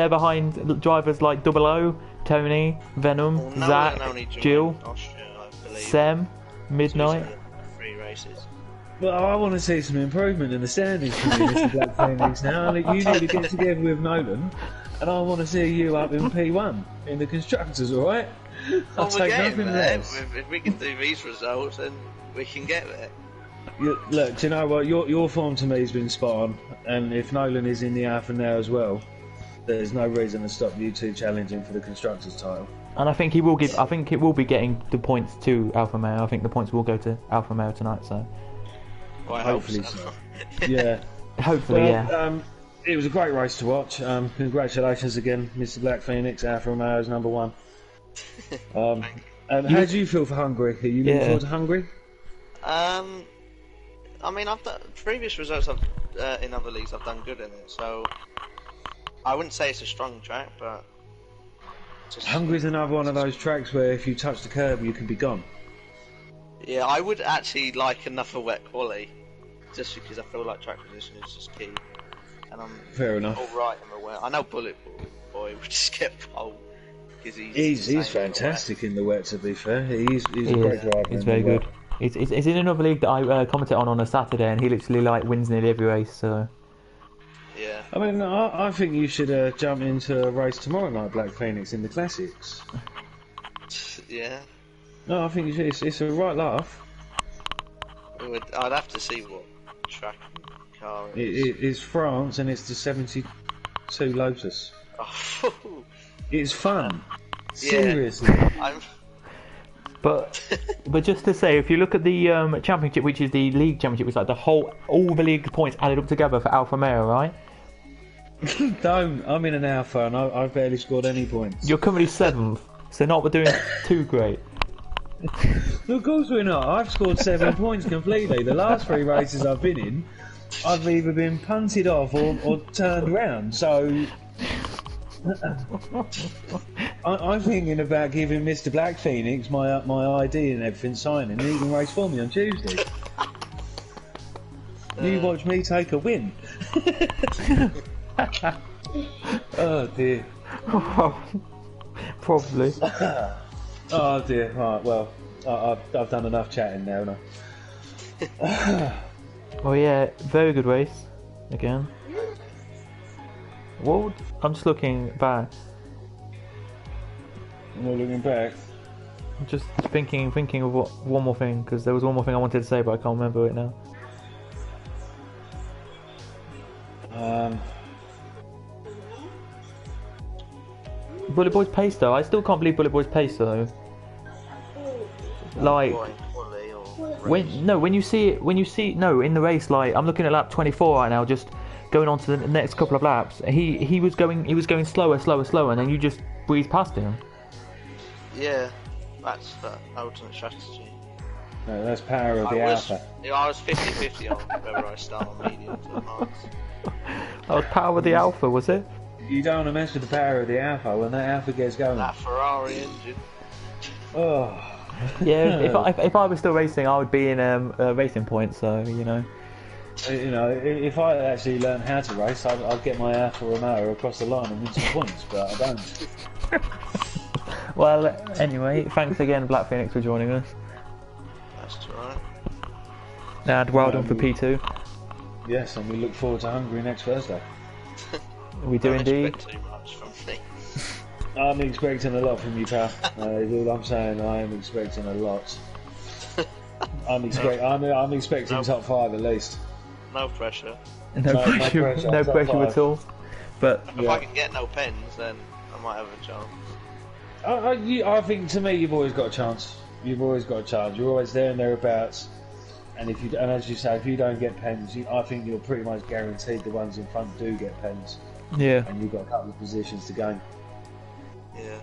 behind drivers like Double O, Tony, Venom, Well, Nolan Zach, only joined Jill, Austria, I believe. Sam, So he's Midnight. had 3 races. Well, I want to see some improvement in the standings for you, Mr. Black Phoenix. Now, you need to get together with Nolan, and I want to see you up in P1 in the constructors. All right? I'll Well, we're take getting nothing there. less. If we can do these results, then we can get there. Look, do you know what? Your form to me has been spot on, and if Nolan is in the Alpha now as well, there's no reason to stop you two challenging for the constructors title. And I think he will give. I think it will be getting the points to Alfa Romeo. I think the points will go to Alfa Romeo tonight. So Well, I hope Hopefully so. so. Yeah. hopefully, yeah. It was a great race to watch. Congratulations again, Mr. Black Phoenix. Alfa Romeo's number 1. And how do you feel for Hungary? Are you looking Yeah. forward to Hungary? I mean, I've done previous results. In other leagues, I've done good in it. So I wouldn't say it's a strong track, but just, Hungary's another one of those tracks where if you touch the curb, you can be gone. yeah, I would actually like another wet quali, just because I feel like track position is just key. And I'm Fair enough. all right in the wet. I know Bullet Boy would just get pole because He's insane in the fantastic in the wet. To be fair, he's a He great is. driver. He's in very the wet. good. He's in another league that I commented on a Saturday, and he literally like wins nearly every race. So wet. Yeah. I mean, I think you should jump into a race tomorrow night, Black Phoenix, in the classics. Yeah. No, I think you should. It's a right laugh. I'd have to see what track and car it is. It is France, and it's the 72 Lotus. Oh, It's fun. Yeah. Seriously. I'm. But just to say, if you look at the championship, which is the league championship, it's like all the league points added up together for Alfa Romeo, right? Don't. I'm in an Alpha, and I've barely scored any points. You're currently 7th, so not doing too great. Of course we're not. I've scored 7 points completely. The last 3 races I've been in, I've either been punted off or turned round. So I'm thinking about giving Mr. Black Phoenix my ID and everything signed, and he can race for me on Tuesday. You watch me take a win. Oh dear. Probably. Oh dear. Right. Well, I've done enough chatting now. Haven't I? Well, yeah, very good race again. I'm just looking back. We're looking back. Just thinking of one more thing, because there was one more thing I wanted to say, but I can't remember it now. Bullet Boy's pace though, I still can't believe Bullet Boy's pace though. Like Boy, quali or when you see in the race, like I'm looking at lap 24 right now, just going on to the next couple of laps. He was going slower, and then you just breeze past him. Yeah, that's the ultimate strategy. No, that's power of the Alpha. I was 50-50 on whether I start on medium or hard. That was power of the Alpha, was it? You don't want to mess with the power of the Alpha when that Alpha gets going. That Ferrari engine. Oh. Yeah, if I was still racing, I would be in Racing Point. So you know. You know, if I actually learned how to race, I'd get my Alfa Romeo across the line and win some points, but I don't. Well, anyway, thanks again, Black Phoenix, for joining us. That's alright. And well done for P2. Yes, and we look forward to Hungary next Thursday. We do Don't indeed. expect too much from me. I'm expecting a lot from you, pal. Is all I'm saying. I am expecting a lot. I'm expecting top 5 at least. No pressure. No pressure at all. But If I can get no pens, then I might have a chance. I think to me you've always got a chance. You've always got a chance. You're always there and thereabouts. And as you say, if you don't get pens, I think you're pretty much guaranteed the ones in front do get pens. yeah, And you've got a couple of positions to gain. Yeah.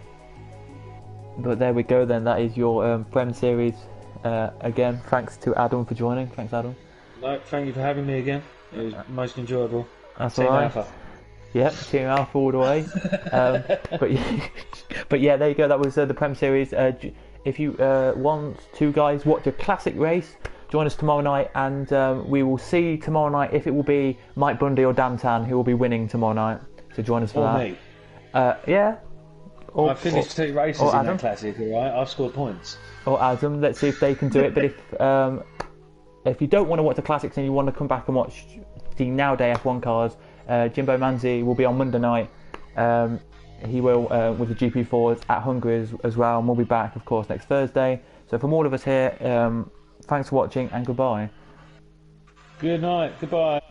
but there we go then. That is your Prem Series. Again, thanks to Adam for joining. Thanks, Adam. No, thank you for having me again. It was most enjoyable. That's Team all right. Alpha. Yep, Team Alpha all the way. But yeah, there you go. That was the Prem Series. If you want to, guys, watch a classic race, join us tomorrow night, and we will see tomorrow night if it will be Mike Bundy or Dan Tan who will be winning tomorrow night. So join us for Or that. me. Yeah. I finished 2 races in Adam. that classic, alright? I've scored points. Or Adam. Let's see if they can do it. But if you don't want to watch the classics and you want to come back and watch the nowadays F1 cars, Jimbo Manzi will be on Monday night. He will with the GP4s at Hungary as well, and we'll be back, of course, next Thursday. So from all of us here, thanks for watching and goodbye. Good night. Goodbye.